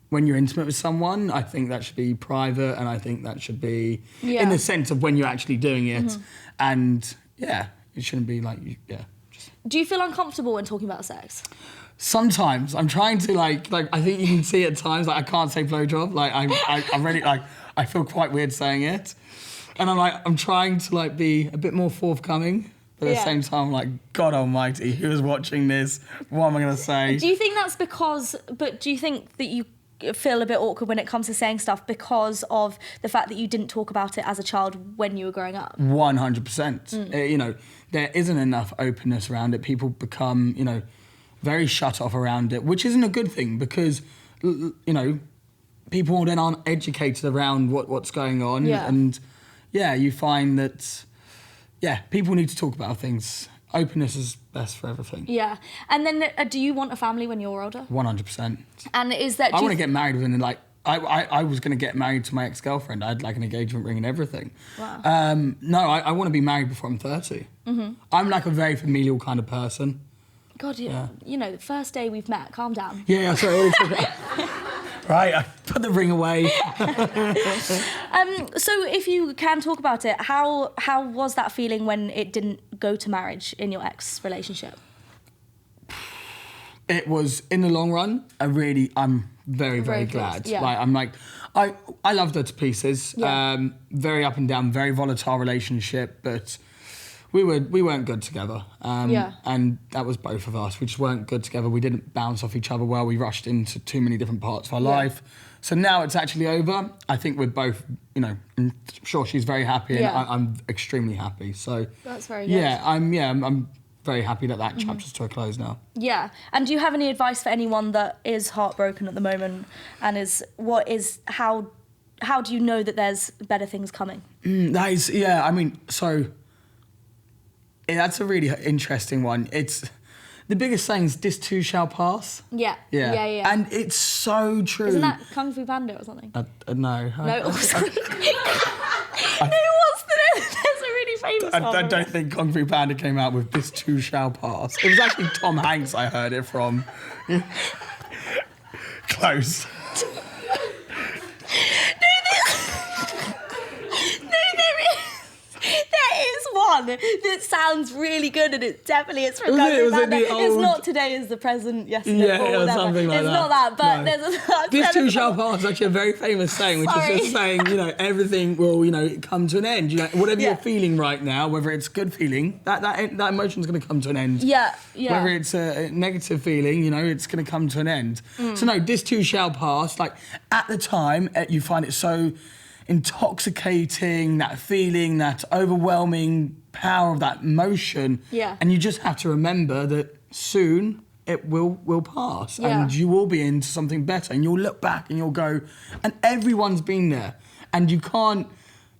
Speaker 1: when you're intimate with someone, I think that should be private, and I think that should be in the sense of when you're actually doing it. And it shouldn't be like,
Speaker 2: Do you feel uncomfortable when talking about sex? Sometimes
Speaker 1: I'm trying to like I think you can see at times, like, I can't say blowjob. Like I'm really like I feel quite weird saying it. And I'm trying to like be a bit more forthcoming. But at the same time, I'm like, God almighty, who is watching this? What am I going to say?
Speaker 2: Do you think that's do you think that you feel a bit awkward when it comes to saying stuff because of the fact that you didn't talk about it as a child when you were growing up?
Speaker 1: 100%. There isn't enough openness around it. People become, very shut off around it, which isn't a good thing because, people then aren't educated around what's going on.
Speaker 2: Yeah.
Speaker 1: And, you find that... Yeah, people need to talk about things. Openness is best for everything.
Speaker 2: Yeah. And then do you want a family when you're older?
Speaker 1: 100%.
Speaker 2: And is that...
Speaker 1: I want to get married within, I was going to get married to my ex-girlfriend. I had, an engagement ring and everything.
Speaker 2: Wow.
Speaker 1: No, I want to be married before I'm 30. Mm-hmm. I'm, a very familial kind of person.
Speaker 2: God, the first day we've met, calm down.
Speaker 1: Yeah, sorry. Right, I put the ring away.
Speaker 2: So if you can talk about it, how was that feeling when it didn't go to marriage in your ex relationship?
Speaker 1: It was, in the long run, I'm very, very glad.
Speaker 2: Yeah.
Speaker 1: I loved her to pieces.
Speaker 2: Yeah.
Speaker 1: Very up and down, very volatile relationship, but we weren't good together. And that was both of us. We just weren't good together. We didn't bounce off each other well. We rushed into too many different parts of our life. So now it's actually over. I think we're both, I'm sure she's very happy and I'm extremely happy. So
Speaker 2: that's very good.
Speaker 1: Yeah, I'm very happy that chapter's to a close now.
Speaker 2: Yeah. And do you have any advice for anyone that is heartbroken at the moment and how do you know that there's better things coming?
Speaker 1: That's a really interesting one. It's the biggest saying is "This too shall pass."
Speaker 2: Yeah.
Speaker 1: And it's so true.
Speaker 2: Isn't that Kung Fu Panda or something?
Speaker 1: No.
Speaker 2: No, sorry. There's a really famous one.
Speaker 1: I don't think Kung Fu Panda came out with "This too shall pass." It was actually Tom Hanks I heard it from. Close.
Speaker 2: One that sounds really good and it's from Kung Fu Panda. It's not today is the present, yesterday or whatever.
Speaker 1: Something like
Speaker 2: it's
Speaker 1: that.
Speaker 2: Not that, but
Speaker 1: no.
Speaker 2: there's
Speaker 1: This too shall pass is actually a very famous saying, which is just saying, everything will, come to an end. Whatever you're feeling right now, whether it's a good feeling, that emotion's going to come to an end.
Speaker 2: Yeah.
Speaker 1: Whether it's a negative feeling, it's going to come to an end. So no, this too shall pass. At the time, you find it so intoxicating, that feeling, that overwhelming power of that emotion.
Speaker 2: Yeah.
Speaker 1: And you just have to remember that soon it will pass.
Speaker 2: Yeah.
Speaker 1: And you will be into something better. And you'll look back and you'll go, and everyone's been there. And you can't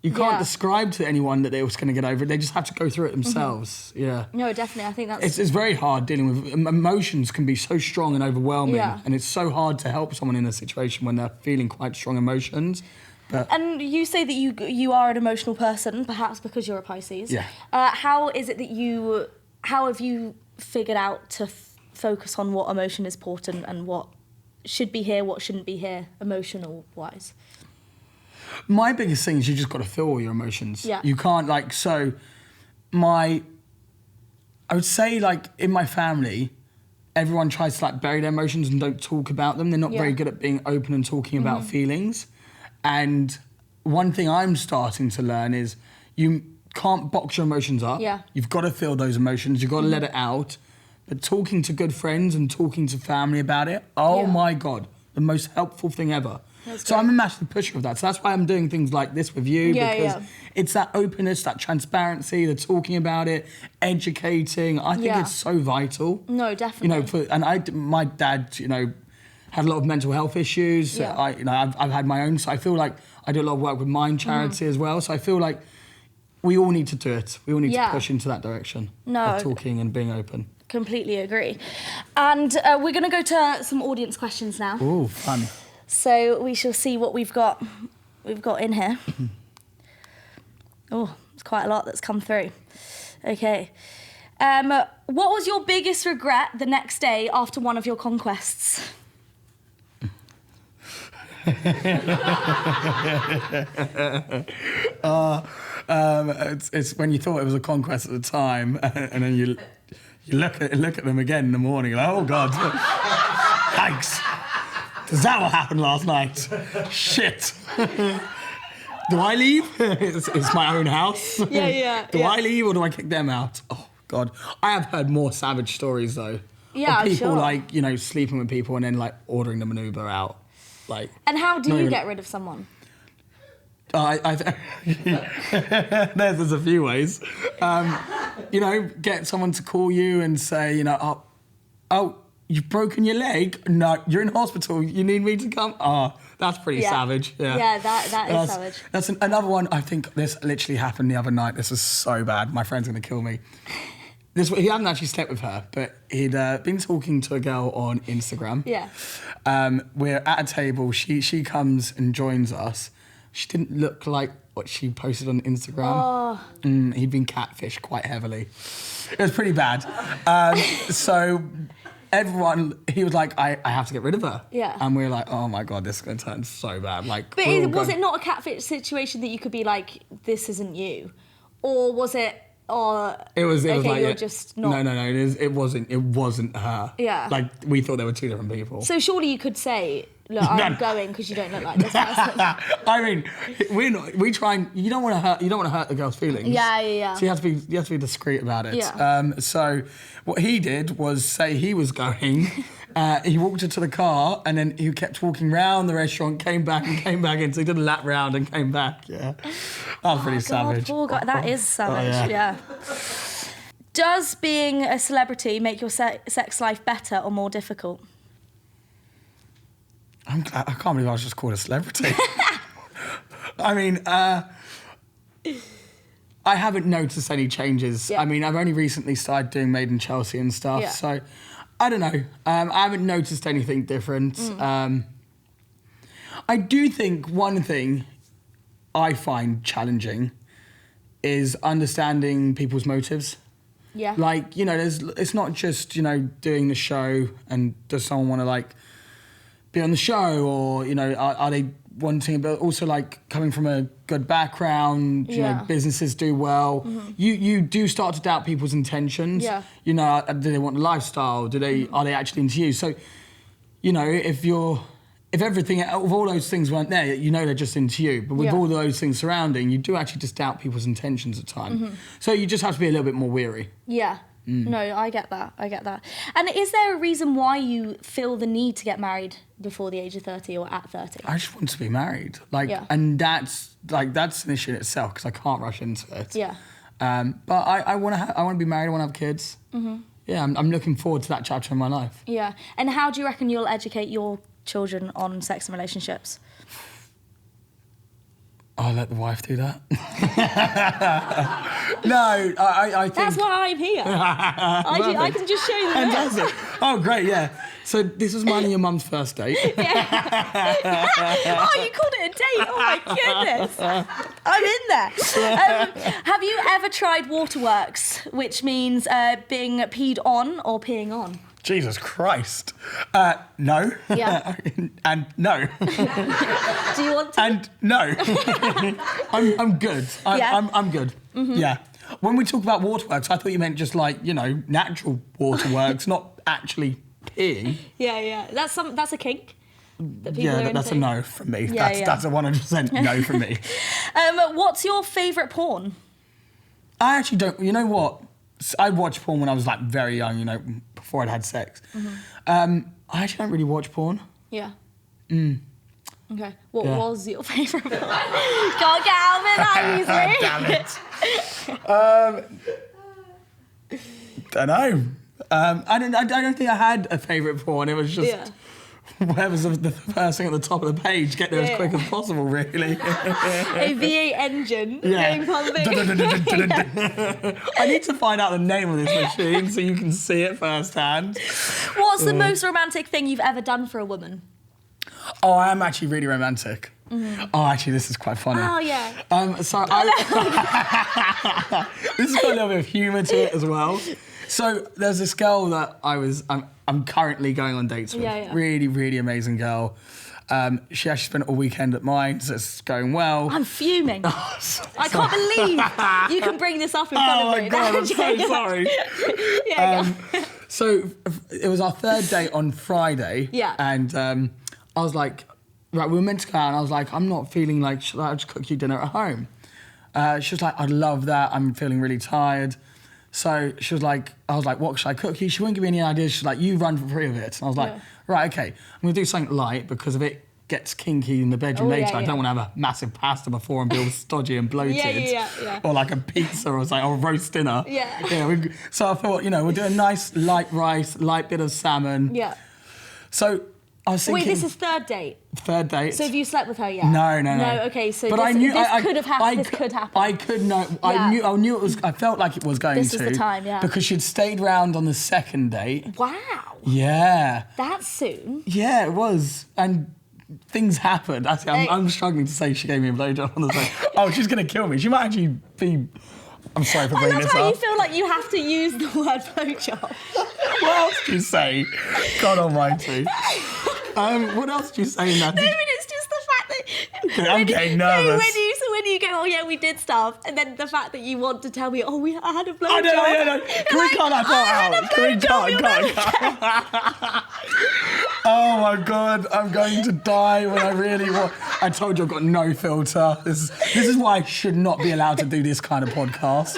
Speaker 1: describe to anyone that they was going to get over it. They just have to go through it themselves. Mm-hmm. Yeah.
Speaker 2: No, definitely. I think that's...
Speaker 1: It's very hard dealing with... Emotions can be so strong and overwhelming.
Speaker 2: Yeah.
Speaker 1: And it's so hard to help someone in a situation when they're feeling quite strong emotions. But
Speaker 2: and you say that you are an emotional person, perhaps because you're a Pisces.
Speaker 1: Yeah.
Speaker 2: How is it that how have you figured out to focus on what emotion is important and what should be here, what shouldn't be here, emotional-wise?
Speaker 1: My biggest thing is you just got to feel all your emotions.
Speaker 2: Yeah.
Speaker 1: You can't, I would say, in my family, everyone tries to, bury their emotions and don't talk about them. They're not very good at being open and talking about feelings. And one thing I'm starting to learn is you can't box your emotions up.
Speaker 2: Yeah.
Speaker 1: You've got to feel those emotions. You've got to let it out. But talking to good friends and talking to family about it, my God, the most helpful thing ever. So I'm a massive pusher of that. So that's why I'm doing things like this with you, because it's that openness, that transparency, the talking about it, educating. I think it's so vital.
Speaker 2: No, definitely.
Speaker 1: My dad, had a lot of mental health issues.
Speaker 2: Yeah.
Speaker 1: I've had my own. So I feel like I do a lot of work with Mind Charity as well. So I feel like we all need to do it. We all need to push into that direction of talking and being open.
Speaker 2: Completely agree. And we're going to go to some audience questions now.
Speaker 1: Ooh, fun.
Speaker 2: So we shall see what we've got in here. Oh, it's quite a lot that's come through. Okay. What was your biggest regret the next day after one of your conquests?
Speaker 1: It's when you thought it was a conquest at the time, and then you look at them again in the morning, like, oh God, thanks. Is that what happened last night? Shit. Do I leave? It's my own house.
Speaker 2: Yeah.
Speaker 1: Do I leave or do I kick them out? Oh, God. I have heard more savage stories, though.
Speaker 2: Yeah,
Speaker 1: of people,
Speaker 2: sure.
Speaker 1: like, you know, sleeping with people and then, like, ordering them an Uber out. Like.
Speaker 2: And how do you get rid of someone?
Speaker 1: There's a few ways. You know, get someone to call you and say, you know, oh, you've broken your leg? No, you're in hospital. You need me to come? Oh, that's pretty savage.
Speaker 2: Yeah, that is savage.
Speaker 1: That's another one. I think this literally happened the other night. This was so bad. My friend's going to kill me. He hadn't actually slept with her, but he'd been talking to a girl on Instagram.
Speaker 2: Yeah.
Speaker 1: We're at a table. She comes and joins us. She didn't look like what she posted on Instagram.
Speaker 2: Oh.
Speaker 1: He'd been catfished quite heavily. It was pretty bad. So everyone, he was like, I have to get rid of her.
Speaker 2: Yeah.
Speaker 1: And we were like, oh my God, this is going to turn so bad. Like,
Speaker 2: But was it not a catfish situation that you could be like, this isn't you? Or was it...
Speaker 1: It was
Speaker 2: okay,
Speaker 1: like,
Speaker 2: you're just not...
Speaker 1: No, it wasn't her.
Speaker 2: Yeah.
Speaker 1: Like, we thought there were two different people.
Speaker 2: So surely you could say, look, I'm going because you don't look like this person.
Speaker 1: I mean, we try and, you don't want to hurt the girl's feelings.
Speaker 2: Yeah.
Speaker 1: So you have to be discreet about it.
Speaker 2: Yeah.
Speaker 1: So what he did was say he was going. He walked her to the car and then he kept walking round the restaurant, came back in. So he did a lap round and came back. Yeah. That was pretty savage.
Speaker 2: Poor guy. That is savage, yeah. Does being a celebrity make your sex life better or more difficult?
Speaker 1: I can't believe I was just called a celebrity. I mean, I haven't noticed any changes.
Speaker 2: Yeah.
Speaker 1: I mean, I've only recently started doing Made in Chelsea and stuff,
Speaker 2: Yeah.
Speaker 1: so I don't know. I haven't noticed anything different. I do think one thing I find challenging is understanding people's motives.
Speaker 2: Yeah.
Speaker 1: Like, you know, it's not just, you know, doing the show and does someone want to, like, be on the show or, you know, are they wanting, but also, like, coming from a good background, you know, businesses do well. Mm-hmm. You do start to doubt people's intentions.
Speaker 2: Yeah.
Speaker 1: You know, do they want the lifestyle? Are they actually into you? So, you know, if everything, if all those things weren't there, you know they're just into you. But with all those things surrounding, you do actually just doubt people's intentions at times. Mm-hmm. So you just have to be a little bit more wary.
Speaker 2: Yeah. No, I get that. And is there a reason why you feel the need to get married before the age of 30 or at 30?
Speaker 1: I just want to be married. And that's an issue in itself because I can't rush into it.
Speaker 2: Yeah.
Speaker 1: But I want to be married, I want to have kids. Mm-hmm. Yeah, I'm looking forward to that chapter in my life.
Speaker 2: Yeah. And how do you reckon you'll educate your children on sex and relationships?
Speaker 1: I'll let the wife do that. No, I think...
Speaker 2: That's why I'm here. I can just show you the
Speaker 1: Fantastic. Oh, great, yeah. So this was mine and your mum's first date.
Speaker 2: Yeah. Oh, you called it a date? Oh, my goodness. I'm in there. Have you ever tried waterworks, which means being peed on or peeing on?
Speaker 1: Jesus Christ. No.
Speaker 2: Yeah.
Speaker 1: And no.
Speaker 2: Do you want to?
Speaker 1: And no. I'm good. I'm good. Mm-hmm. Yeah. When we talk about waterworks, I thought you meant just like, you know, natural waterworks, not actually peeing.
Speaker 2: Yeah. That's a kink that people are into.
Speaker 1: That's a no from me. That's a 100% no from me.
Speaker 2: What's your favourite porn?
Speaker 1: I actually don't. You know what? I watched porn when I was like very young, you know, before I'd had sex. Mm-hmm. I actually don't really watch porn.
Speaker 2: Yeah. Okay. What was your favourite porn? Can't get out of it that easily.
Speaker 1: Damn it. Don't know. I don't think I had a favourite porn. It was just whatever's the first thing at the top of the page. Get there as quick as possible, really.
Speaker 2: A V8 engine. I
Speaker 1: need to find out the name of this machine so you can see it firsthand.
Speaker 2: What's the most romantic thing you've ever done for a woman?
Speaker 1: Oh, I am actually really romantic. Mm-hmm. Oh, actually, this is quite funny.
Speaker 2: Oh, yeah.
Speaker 1: This has got a little bit of humour to it as well. So there's this girl that I'm currently going on dates with.
Speaker 2: Yeah.
Speaker 1: Really, really amazing girl. She actually spent all weekend at mine, so it's going well.
Speaker 2: I'm fuming. I can't believe you can bring this up in front of me.
Speaker 1: Oh my God, I'm so sorry. So it was our third date on Friday.
Speaker 2: Yeah.
Speaker 1: And I was like, right, we were meant to go out, and I was like, I'm not feeling like, should I just cook you dinner at home? She was like, I'd love that. I'm feeling really tired. So she was like, I was like, what should I cook you? She wouldn't give me any ideas. She's like, you run for free of it. And I was like, right, okay. I'm going to do something light because if it gets kinky in the bedroom later, I don't want to have a massive pasta before and be all stodgy and bloated.
Speaker 2: Yeah.
Speaker 1: Or like a pizza or something, or a roast dinner.
Speaker 2: Yeah.
Speaker 1: So I thought, we'll do a nice light rice, light bit of salmon.
Speaker 2: Yeah.
Speaker 1: So I was thinking...
Speaker 2: Wait, this is third date?
Speaker 1: Third date.
Speaker 2: So have you slept with her yet?
Speaker 1: No.
Speaker 2: No, okay, so
Speaker 1: but
Speaker 2: this,
Speaker 1: I knew,
Speaker 2: this could have happened. This could happen.
Speaker 1: I could know. I knew it was. I felt like it was going to.
Speaker 2: This was the time, yeah.
Speaker 1: Because she'd stayed round on the second date.
Speaker 2: Wow.
Speaker 1: Yeah.
Speaker 2: That's soon.
Speaker 1: Yeah, it was. And things happened. Actually, I'm struggling to say she gave me a blowjob on the second. Oh, she's going to kill me. She might actually be... I'm sorry for bringing this up.
Speaker 2: I love how you feel like you have to use the word blowjob.
Speaker 1: What else do you say? God almighty. What else do you say in that?
Speaker 2: No, but it's just the fact that...
Speaker 1: I'm getting nervous.
Speaker 2: When you go, oh yeah, we did stuff, and then the fact that you want to tell me, oh, I had a blowjob.
Speaker 1: I know. Can we cut that part out? Can we cut? Oh my God, I'm going to die when I really want... I told you I've got no filter. This is why I should not be allowed to do this kind of podcast.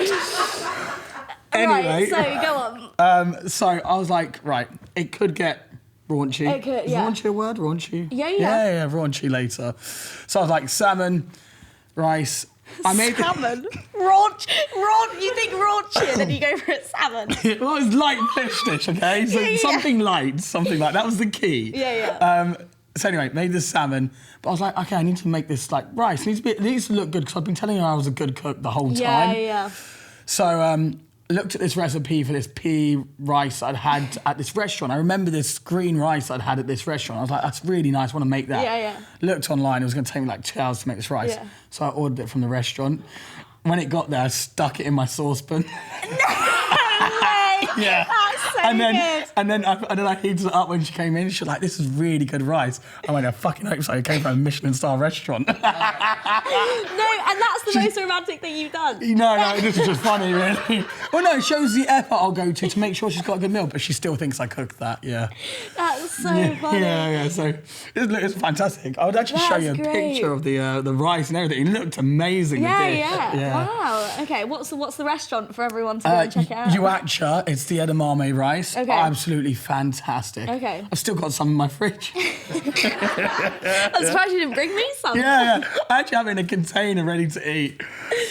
Speaker 1: Anyway.
Speaker 2: Right, so go on.
Speaker 1: So I was like, right, it could get... Raunchy.
Speaker 2: It could,
Speaker 1: Is raunchy a word? Raunchy?
Speaker 2: Yeah.
Speaker 1: Yeah, raunchy later. So I was like, salmon, rice. I made
Speaker 2: salmon? Raunch. You think raunchy and then you go for a salmon.
Speaker 1: Well, it's light fish dish, okay? So something light, something like that was the key.
Speaker 2: Yeah.
Speaker 1: So anyway, made the salmon. But I was like, okay, I need to make this like rice. It needs to look good because I've been telling her I was a good cook the whole time.
Speaker 2: Yeah.
Speaker 1: So looked at this recipe for this pea rice I'd had at this restaurant. I remember this green rice I'd had at this restaurant. I was like, that's really nice, I want to make that.
Speaker 2: Yeah.
Speaker 1: Looked online, it was going to take me like 2 hours to make this rice.
Speaker 2: Yeah.
Speaker 1: So I ordered it from the restaurant. When it got there, I stuck it in my saucepan.
Speaker 2: No way!
Speaker 1: Yeah.
Speaker 2: That's so good.
Speaker 1: And then I heated it up when she came in. She was like, this is really good rice. I went, I fucking hope so. It came from a Michelin-star restaurant.
Speaker 2: No, and that's the most romantic thing you've done.
Speaker 1: No, this is just funny, really. Well, no, it shows the effort I'll go to make sure she's got a good meal, but she still thinks I cooked that, yeah.
Speaker 2: That's so funny.
Speaker 1: Yeah, so it's fantastic. I would actually show you a picture of the rice and everything. It looked amazing.
Speaker 2: Yeah. Wow. Okay, what's the restaurant for everyone to go and check it out?
Speaker 1: Uacha, it's the edamame rice.
Speaker 2: Okay.
Speaker 1: Absolutely fantastic.
Speaker 2: Okay.
Speaker 1: I've still got some in my fridge.
Speaker 2: I'm surprised you didn't bring me some.
Speaker 1: Yeah. I actually have it in a container ready to eat.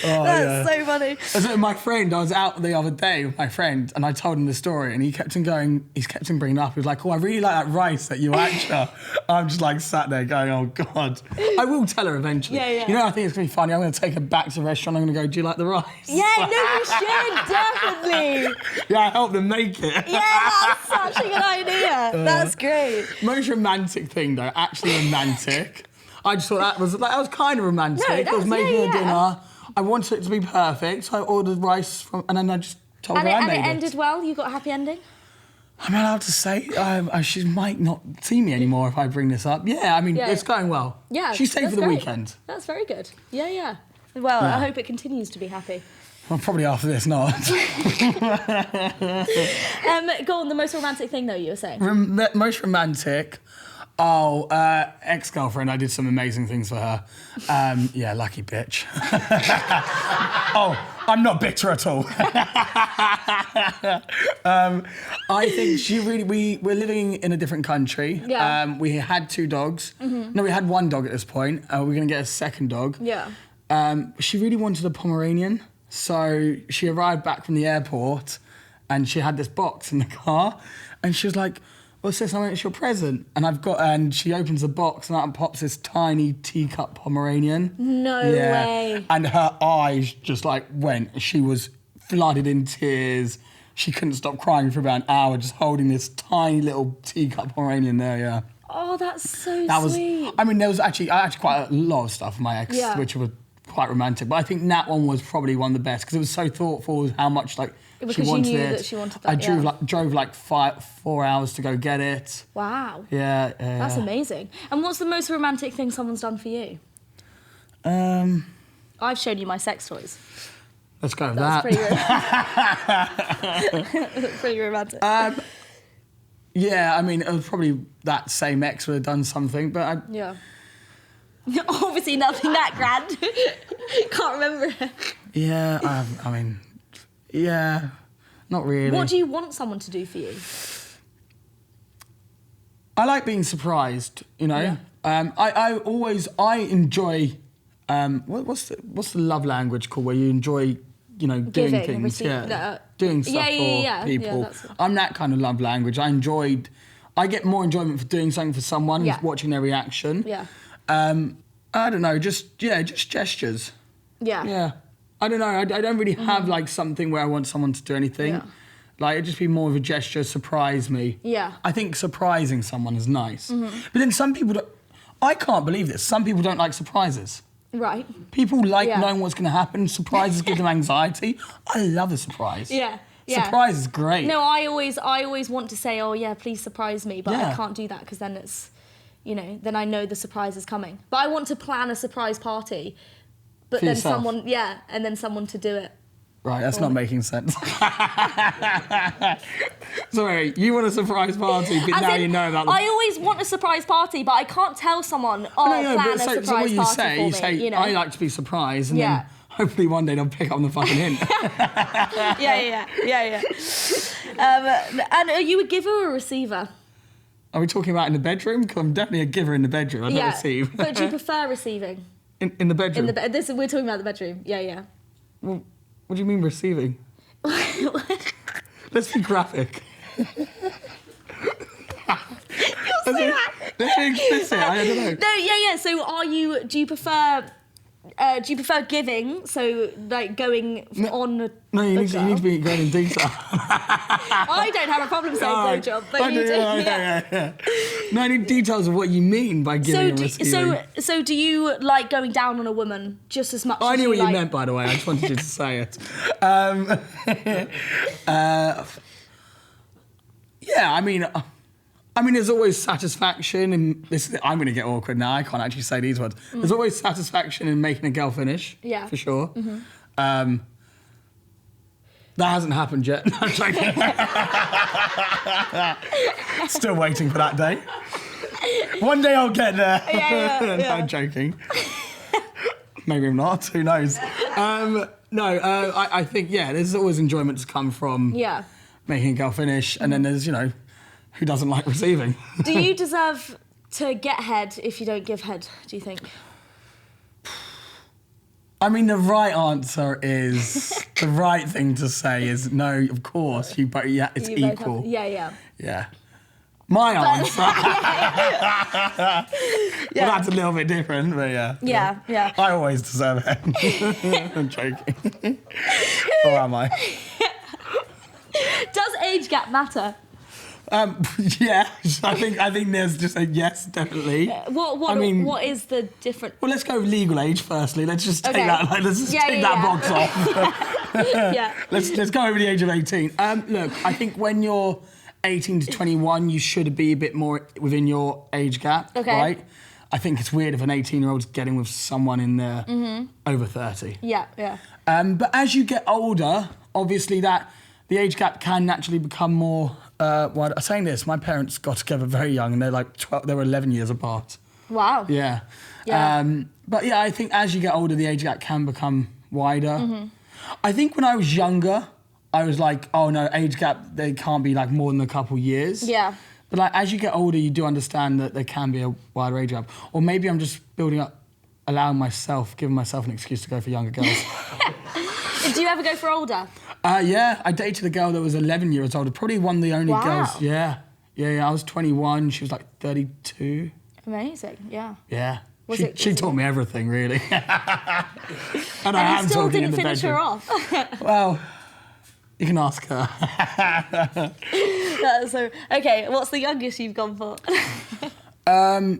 Speaker 1: Oh,
Speaker 2: That's so funny.
Speaker 1: So my friend, I was out the other day with my friend and I told him the story and he kept on bringing it up. He was like, oh, I really like that rice at Uacha. I'm just like sat there going, oh God. I will tell her eventually.
Speaker 2: Yeah.
Speaker 1: I think it's going to be funny. I'm going to take her back to the restaurant. I'm going to go, do you like the rice?
Speaker 2: Yeah, no, you should, definitely.
Speaker 1: Yeah, I helped them make it.
Speaker 2: Yeah, that's such a good idea. That's great.
Speaker 1: Most romantic thing though, actually romantic. I just thought that was kind of romantic.
Speaker 2: No,
Speaker 1: I was making a dinner. I wanted it to be perfect, so I ordered rice and then I just told her I made it.
Speaker 2: And it ended well? You got a happy ending?
Speaker 1: I'm allowed to say she might not see me anymore if I bring this up. Yeah, I mean, it's going well.
Speaker 2: Yeah,
Speaker 1: she stayed for the weekend.
Speaker 2: That's very good. Yeah. Well, I hope it continues to be happy.
Speaker 1: Well, probably after this, not.
Speaker 2: Go on, the most romantic thing, though, you were saying.
Speaker 1: Most romantic... ex-girlfriend, I did some amazing things for her. Yeah, lucky bitch. Oh, I'm not bitter at all. I think she really, we're living in a different country.
Speaker 2: Yeah.
Speaker 1: We had 2 dogs. Mm-hmm. No, we had 1 dog at this point. We're going to get a second dog.
Speaker 2: Yeah.
Speaker 1: She really wanted a Pomeranian. So she arrived back from the airport and she had this box in the car and she was like, what's this? I went, it's your present. And she opens the box and out pops this tiny teacup Pomeranian.
Speaker 2: No way.
Speaker 1: And her eyes just like went. She was flooded in tears. She couldn't stop crying for about an hour just holding this tiny little teacup Pomeranian there, yeah.
Speaker 2: Oh, that's so sweet.
Speaker 1: I mean, there was actually quite a lot of stuff from my ex, which was quite romantic. But I think that one was probably one of the best because it was so thoughtful with how much like
Speaker 2: because
Speaker 1: she wanted
Speaker 2: you knew
Speaker 1: it.
Speaker 2: that she wanted that.
Speaker 1: I drove like 4 hours to go get it.
Speaker 2: Wow.
Speaker 1: Yeah.
Speaker 2: That's amazing. And what's the most romantic thing someone's done for you? I've shown you my sex toys.
Speaker 1: Let's go with
Speaker 2: That's
Speaker 1: that.
Speaker 2: Pretty romantic.
Speaker 1: Yeah, I mean, it was probably that same ex would have done something, but
Speaker 2: Obviously nothing that grand. Can't remember it.
Speaker 1: Yeah, I mean, yeah, not really.
Speaker 2: What do you want someone to do for you?
Speaker 1: I like being surprised, you know.
Speaker 2: Yeah.
Speaker 1: I enjoy. What's the love language called where you enjoy, you know, doing
Speaker 2: Giving,
Speaker 1: things,
Speaker 2: receiving,
Speaker 1: doing stuff for people. I'm that kind of love language. I get more enjoyment for doing something for someone and watching their reaction.
Speaker 2: Yeah.
Speaker 1: I don't know, just gestures.
Speaker 2: Yeah.
Speaker 1: Yeah. I don't know. I don't really have like something where I want someone to do anything.
Speaker 2: Yeah.
Speaker 1: Like it'd just be more of a gesture, surprise me.
Speaker 2: Yeah.
Speaker 1: I think surprising someone is nice. But then some people don't, I can't believe this. Some people don't like surprises.
Speaker 2: Right.
Speaker 1: People like knowing what's going to happen. Surprises give them anxiety. I love a surprise.
Speaker 2: Yeah. Yeah.
Speaker 1: Surprise is great.
Speaker 2: No, I always want to say, oh yeah, please surprise me, but I can't do that because then it's, you know, then I know the surprise is coming. But I want to plan a surprise party, but
Speaker 1: for
Speaker 2: then
Speaker 1: yourself.
Speaker 2: and then someone to do it.
Speaker 1: Right, that's not making sense. Sorry, you want a surprise party, but now you know about.
Speaker 2: I always want a surprise party, but I can't tell someone, plan a surprise party
Speaker 1: you
Speaker 2: for me. You know?
Speaker 1: I like to be surprised, and then hopefully one day they'll pick up on the fucking hint.
Speaker 2: Yeah. And are you a giver or a receiver?
Speaker 1: Are we talking about in the bedroom? Because I'm definitely a giver in the bedroom. I don't receive.
Speaker 2: But do you prefer receiving?
Speaker 1: In the bedroom?
Speaker 2: We're talking about the bedroom. Yeah.
Speaker 1: Well, what do you mean receiving? Let's be graphic. Let's be explicit. I don't know.
Speaker 2: No, yeah. So do you prefer giving? So like going on.
Speaker 1: No, you need to be going in detail.
Speaker 2: I don't have a problem saying blowjob, but you do.
Speaker 1: Yeah. No, I need details of what you mean by giving and receiving.
Speaker 2: So do you like going down on a woman just as much as you like?
Speaker 1: I knew what you meant, by the way. I just wanted you to say it. Yeah, I mean, there's always satisfaction in this. I'm going to get awkward now. I can't actually say these words. There's always satisfaction in making a girl finish. Yeah, for sure. That hasn't happened yet. No, I'm joking. Still waiting for that day. One day I'll get there. Yeah. No, I'm joking. Maybe I'm not. Who knows? I think there's always enjoyment to come from making a girl finish, and then there's who doesn't like receiving.
Speaker 2: Do you deserve to get head if you don't give head? Do you think?
Speaker 1: I mean, the right answer is the right thing to say is no. Of course, it's equal. Yeah. My answer. Well, that's a little bit different, but yeah. I always deserve it. I'm joking. Or am I?
Speaker 2: Does age gap matter?
Speaker 1: Yeah, I think there's just a yes, definitely.
Speaker 2: What is the difference?
Speaker 1: Well, let's go legal age firstly. Let's just take that. Let's just take that box off. Let's go over the age of 18. Look, I think when you're 18 to 21, you should be a bit more within your age gap, right? I think it's weird if an 18-year-old's getting with someone in their over 30. Yeah. But as you get older, obviously the age gap can naturally become more. I'm saying this, my parents got together very young, and they're like 12. They were 11 years apart. Wow. Yeah. But yeah, I think as you get older, the age gap can become wider. I think when I was younger, I was like, oh no, age gap, they can't be like more than a couple years. Yeah. But like as you get older, you do understand that there can be a wider age gap. Or maybe I'm just giving myself an excuse to go for younger girls.
Speaker 2: Do you ever go for older?
Speaker 1: Yeah, I dated a girl that was 11 years old. Probably one of the only girls. Yeah. I was 21. She was like 32.
Speaker 2: Amazing. Yeah.
Speaker 1: Yeah. She taught me everything, really. And I am
Speaker 2: still
Speaker 1: talking
Speaker 2: didn't
Speaker 1: in the
Speaker 2: finish
Speaker 1: bedroom.
Speaker 2: her off.
Speaker 1: Well, you can ask her.
Speaker 2: Okay, what's the youngest you've gone for?
Speaker 1: I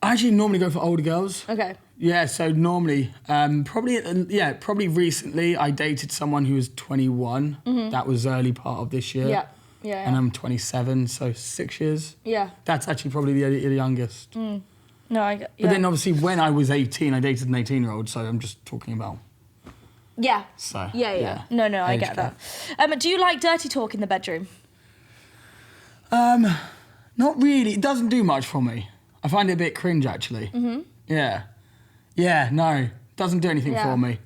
Speaker 1: actually normally go for older girls. Okay. Yeah, so normally, probably recently I dated someone who was 21. That was early part of this year. Yeah. And I'm 27, so 6 years. Yeah. That's actually probably the youngest.
Speaker 2: No, I get.
Speaker 1: But then obviously when I was 18, I dated an 18-year-old, so I'm just talking about.
Speaker 2: Yeah.
Speaker 1: So.
Speaker 2: Yeah. No, I get that. Do you like dirty talk in the bedroom?
Speaker 1: Not really. It doesn't do much for me. I find it a bit cringe, actually. Yeah. Yeah, no. Doesn't do anything for me.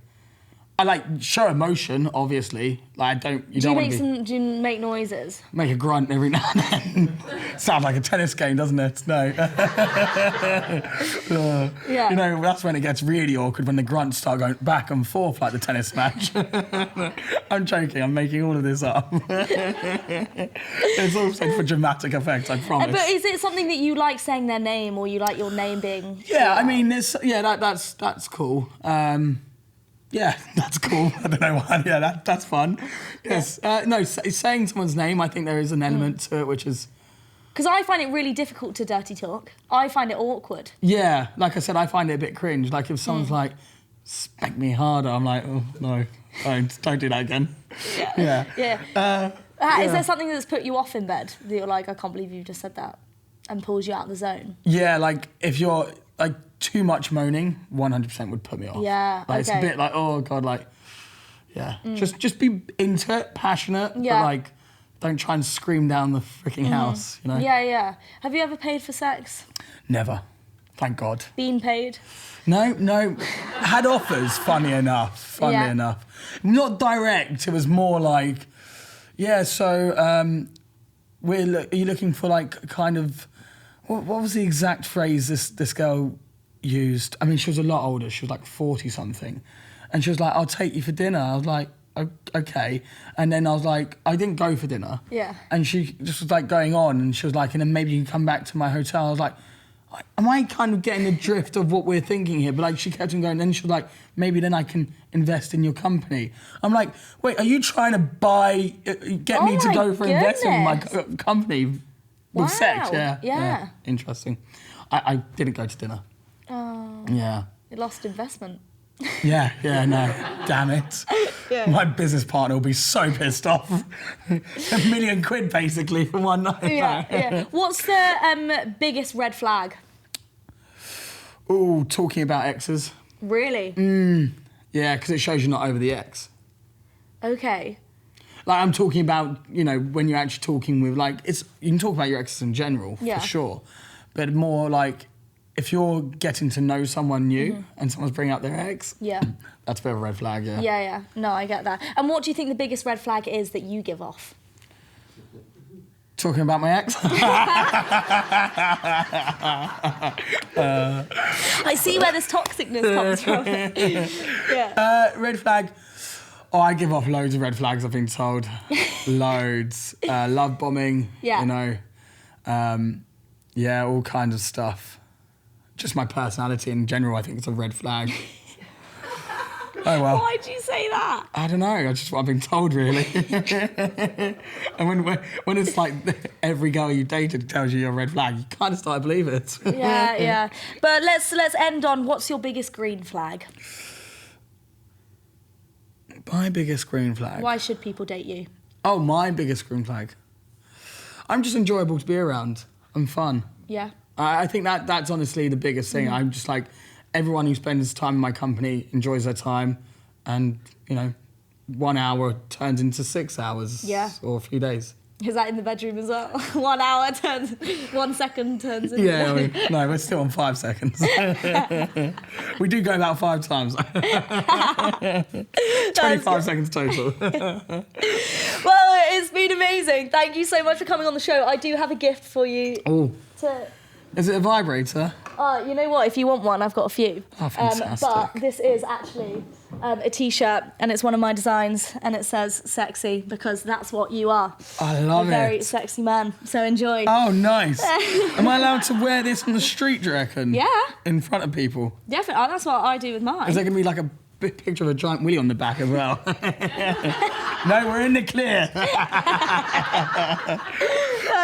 Speaker 1: I like show emotion, obviously. Like I don't. You don't want to be.
Speaker 2: Do you make noises?
Speaker 1: Make a grunt every now and then. Sounds like a tennis game, doesn't it? No.
Speaker 2: Yeah.
Speaker 1: You know, that's when it gets really awkward when the grunts start going back and forth like the tennis match. I'm joking. I'm making all of this up. It's all said for dramatic effect. I promise.
Speaker 2: But is it something that you like saying their name, or you like your name being?
Speaker 1: Yeah, I mean, that's cool. Yeah, that's cool. I don't know why. Yeah, that's fun. Yes. No, saying someone's name, I think there is an element to it, which is...
Speaker 2: Because I find it really difficult to dirty talk. I find it awkward.
Speaker 1: Yeah, like I said, I find it a bit cringe. Like if someone's like, spank me harder, I'm like, oh, no, don't do that again. Yeah.
Speaker 2: Is there something that's put you off in bed that you're like, I can't believe you just said that, and pulls you out of the zone?
Speaker 1: Yeah, like if you're like too much moaning, 100% would put me off.
Speaker 2: Yeah,
Speaker 1: like,
Speaker 2: okay.
Speaker 1: It's a bit like, oh God, like, yeah. Just be into it, passionate, but like, don't try and scream down the freaking house, you know?
Speaker 2: Yeah. Have you ever paid for sex?
Speaker 1: Never. Thank God.
Speaker 2: Been paid?
Speaker 1: No. Had offers, funny enough. Not direct, it was more like, yeah, so are you looking for like kind of, what was the exact phrase this girl used? I mean, she was a lot older, she was like 40 something. And she was like, I'll take you for dinner. I was like, okay. And then I was like, I didn't go for dinner.
Speaker 2: Yeah.
Speaker 1: And she just was like going on, and she was like, and then maybe you can come back to my hotel. I was like, am I kind of getting the drift of what we're thinking here? But like she kept on going, then she was like, maybe then I can invest in your company. I'm like, wait, are you trying to get me to go for investing in my company with sex? Yeah. Interesting. I didn't go to dinner.
Speaker 2: Oh.
Speaker 1: Yeah.
Speaker 2: You lost investment.
Speaker 1: Yeah, no, damn it. Yeah. My business partner will be so pissed off. £1 million basically for one night.
Speaker 2: Yeah. What's the biggest red flag?
Speaker 1: Oh, talking about exes.
Speaker 2: Really?
Speaker 1: Yeah, because it shows you're not over the ex.
Speaker 2: Okay.
Speaker 1: Like I'm talking about, you know, when you're actually talking with like, you can talk about your exes in general, for sure. But more like, if you're getting to know someone new and someone's bringing up their ex, that's a bit of a red flag,
Speaker 2: Yeah. No, I get that. And what do you think the biggest red flag is that you give off?
Speaker 1: Talking about my ex?
Speaker 2: I see where this toxicness comes from.
Speaker 1: Red flag. Oh, I give off loads of red flags, I've been told. Loads. Love bombing, you know. All kinds of stuff. Just my personality in general, I think it's a red flag. Oh well.
Speaker 2: Why'd you say that?
Speaker 1: I don't know. That's just what I've been told, really. And when it's like every girl you dated tells you you're a red flag, you kind of start to believe it.
Speaker 2: Yeah. But let's end on what's your biggest green flag?
Speaker 1: My biggest green flag.
Speaker 2: Why should people date you?
Speaker 1: Oh, my biggest green flag. I'm just enjoyable to be around. I'm fun.
Speaker 2: Yeah.
Speaker 1: I think that's honestly the biggest thing. I'm just like, everyone who spends time in my company enjoys their time, and, you know, 1 hour turns into 6 hours or a few days.
Speaker 2: Is that in the bedroom as well? 1 hour turns, 1 second turns into...
Speaker 1: Yeah, no, we're still on 5 seconds. We do go about 5 times. 25 seconds total.
Speaker 2: Well, it's been amazing. Thank you so much for coming on the show. I do have a gift for you.
Speaker 1: Oh. Is it a vibrator?
Speaker 2: You know what? If you want one, I've got a few.
Speaker 1: Oh, fantastic.
Speaker 2: But this is actually a T-shirt, and it's one of my designs, and it says sexy, because that's what you are.
Speaker 1: I love it.
Speaker 2: A very sexy man, so enjoy.
Speaker 1: Oh, nice. Am I allowed to wear this on the street, do you reckon?
Speaker 2: Yeah.
Speaker 1: In front of people?
Speaker 2: Definitely. That's what I do with mine.
Speaker 1: Is there going to be like a big picture of a giant willy on the back as well? No, we're in the clear.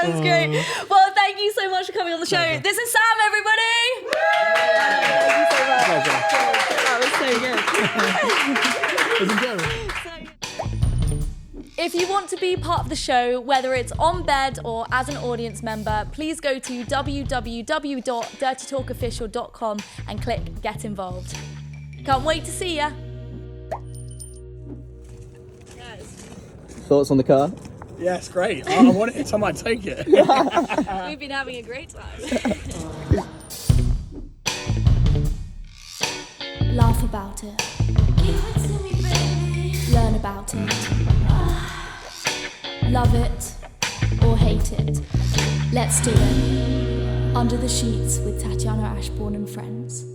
Speaker 2: That's great. Well, thank you so much for coming on the show.
Speaker 1: Pleasure.
Speaker 2: This is Sam, everybody. Thank you so much.
Speaker 1: Pleasure.
Speaker 2: That was so good.
Speaker 3: If you want to be part of the show, whether it's on bed or as an audience member, please go to www.dirtytalkofficial.com and click Get Involved. Can't wait to see ya.
Speaker 4: Thoughts on the car?
Speaker 1: Yeah, it's great. I want it, so I might take it.
Speaker 3: We've been having a great time. about it. Give it to me, baby. Learn about it. Love it or hate it. Let's do it. Under the Sheets with Tatiana Ashbourne and friends.